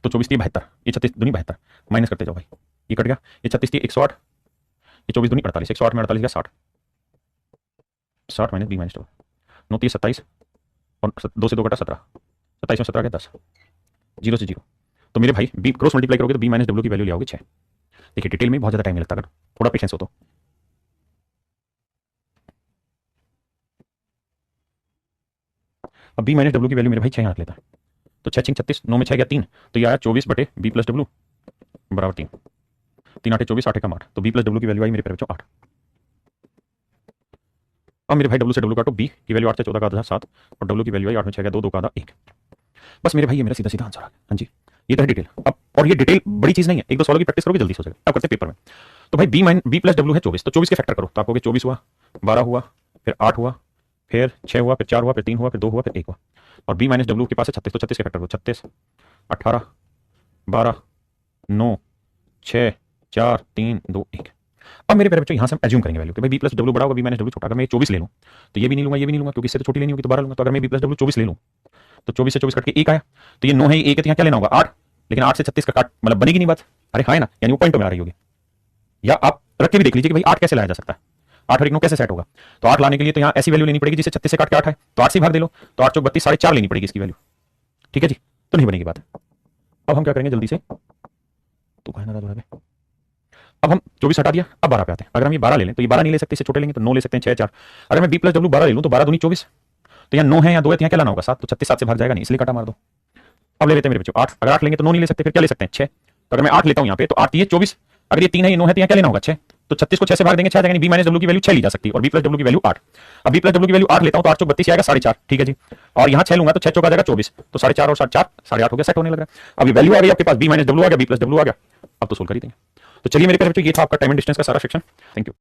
तो 24 3 72, ये 36 दूनी 72, माइनस करते जाओ भाई, ये कट गया, ये 36 3 108, ये 24 दूनी 48, 108 में 48 गया 60, 60 माइनस b माइनस 2, 9 30 27 और 2 से 2 कटा 17, 27 में 17 गया 10, 0 से 0, तो मेरे भाई b क्रॉस मल्टीप्लाई करोगे तो b माइनस डब्ल्यू की वैल्यू ले आओगे 6। देखिए डिटेल में बहुत ज्यादा टाइम नहीं लगता, अगर थोड़ा पेशेंस हो तो। अब b माइनस डब्ल्यू की वैल्यू मेरे भाई 6 यहाँ रख लेता है, तो 6 36, 9 में 6 गया 3, तो ये आया 24 बटे b प्लस डब्ल्यू बराबर 3, 3 8 24 8 कम 8, तो b प्लस डब्ल्यू की वैल्यू आई मेरे प्यारे बच्चों 8। अब मेरे भाई डब्ल्यू से डब्ल्यू काटो, b की वैल्यू 8 से 14 का आधा 7 और डब्ल्यू की वैल्यू आई 8 में 6 गया 2 2 का आधा 1। बस मेरे भाई ये मेरा सीधा सीधा आंसर आ गया। हाँ जी, ये तो है डिटेल। अब और ये डिटेल बड़ी चीज नहीं है, एक दो सवालों की प्रैक्टिस करोगे जल्दी से हो जाएगा। अब करते हैं पेपर में। तो भाई b प्लस डब्ल्यू है 24, तो 24 के फैक्टर करो, तो आपको 24 हुआ, 12 हुआ, फिर 8 हुआ, फिर 6 हुआ, फिर 4 हुआ, फिर 3 हुआ, फिर 2 हुआ, फिर 1 हुआ, और b माइनस डब्ल्यू के पास है 36, तो 36 के फैक्टर करो, 36 18 12 9 6 4 3 2 1। अब मेरे प्यारे बच्चों यहाँ से हम एज्यूम करेंगे वैल्यू कि भाई b प्लस डब्ल्यू बड़ा होगा, b माइनस डब्ल्यू छोटा। अगर मैं 24 ले लूँ तो ये भी नहीं लूंगा, ये भी नहीं लूंगा, क्योंकि इससे तो छोटी लेनी होगी, तो 12 लूंगा। तो अगर मैं b प्लस डब्ल्यू 24 ले लूँ तो 24 से 24 कट के 1 आया, तो ये 9 है, 1 है, तो यहाँ क्या लेना होगा 8, लेकिन 8 से 36 का काट मतलब बनेगी नहीं बात, अरे हाँ है ना, यानी वो पॉइंटों में आ रही होगी। या आप रख के भी देख लीजिए कि भाई 8 कैसे लाया जा सकता है, 8 और 1 9 कैसे सेट होगा। तो 8 लाने के लिए तो यहाँ ऐसी वैल्यू लेनी पड़ेगी जिससे 36 से काट के 8 है, तो 8 से भाग दे लो, तो 8 चौक 32 4.5 लेनी पड़ेगी इसकी वैल्यू। ठीक है जी, तो नहीं बनेगी बात। अब हम क्या करेंगे जल्दी से, तो कहना था थोड़ा, अब हम 24 हटा दिया, अब 12 पे आते हैं। अगर हम ये 12 ले लें तो ये 12 नहीं ले सकते, इससे छोटे लेंगे तो 9 ले सकते हैं, 6 4। अगर मैं b प्लस डब्ल्यू 12 ले लूं तो 12 दूनी 24, तो यहाँ 9 है या 2 है, तो यहाँ क्या लाना होगा 7, तो 36 7 से भाग जाएगा नहीं, इसलिए काटा मार दो। अब ले लेते हैं मेरे बच्चों 8, अगर 8 लेंगे तो 9 नहीं ले सकते, फिर क्या ले सकते हैं 6। तो अगर मैं 8 लेता हूँ यहाँ पे, तो 8 ये 24, अगर ये 3 है ये 9 है, तो यहाँ क्या लेना होगा 6, तो 36 को 6 से भाग देंगे 6 जाएगा, b माइनस डब्ल्यू की वैल्यू 6 ली जा सकती है और b प्लस डब्ल्यू की वैल्यू 8। अब b प्लस डब्ल्यू की वैल्यू 8 लेता हूँ तो 8 चौक 32 आएगा 4.5, ठीक है जी, और यहाँ 6 लूंगा तो 6 चौक आ जाएगा 24, तो 4.5 और 4.5 8.5 हो गया, सेट होने लग रहा है। अब ये वैल्यू आ गई आपके पास, b माइनस डब्ल्यू आ गया, b प्लस डब्ल्यू आ गया। अब तो सोल्व कर ही देंगे। तो चलिए मेरे प्यारे बच्चों, ये था आपका टाइम एंड डिस्टेंस का सारा सेक्शन। Thank you.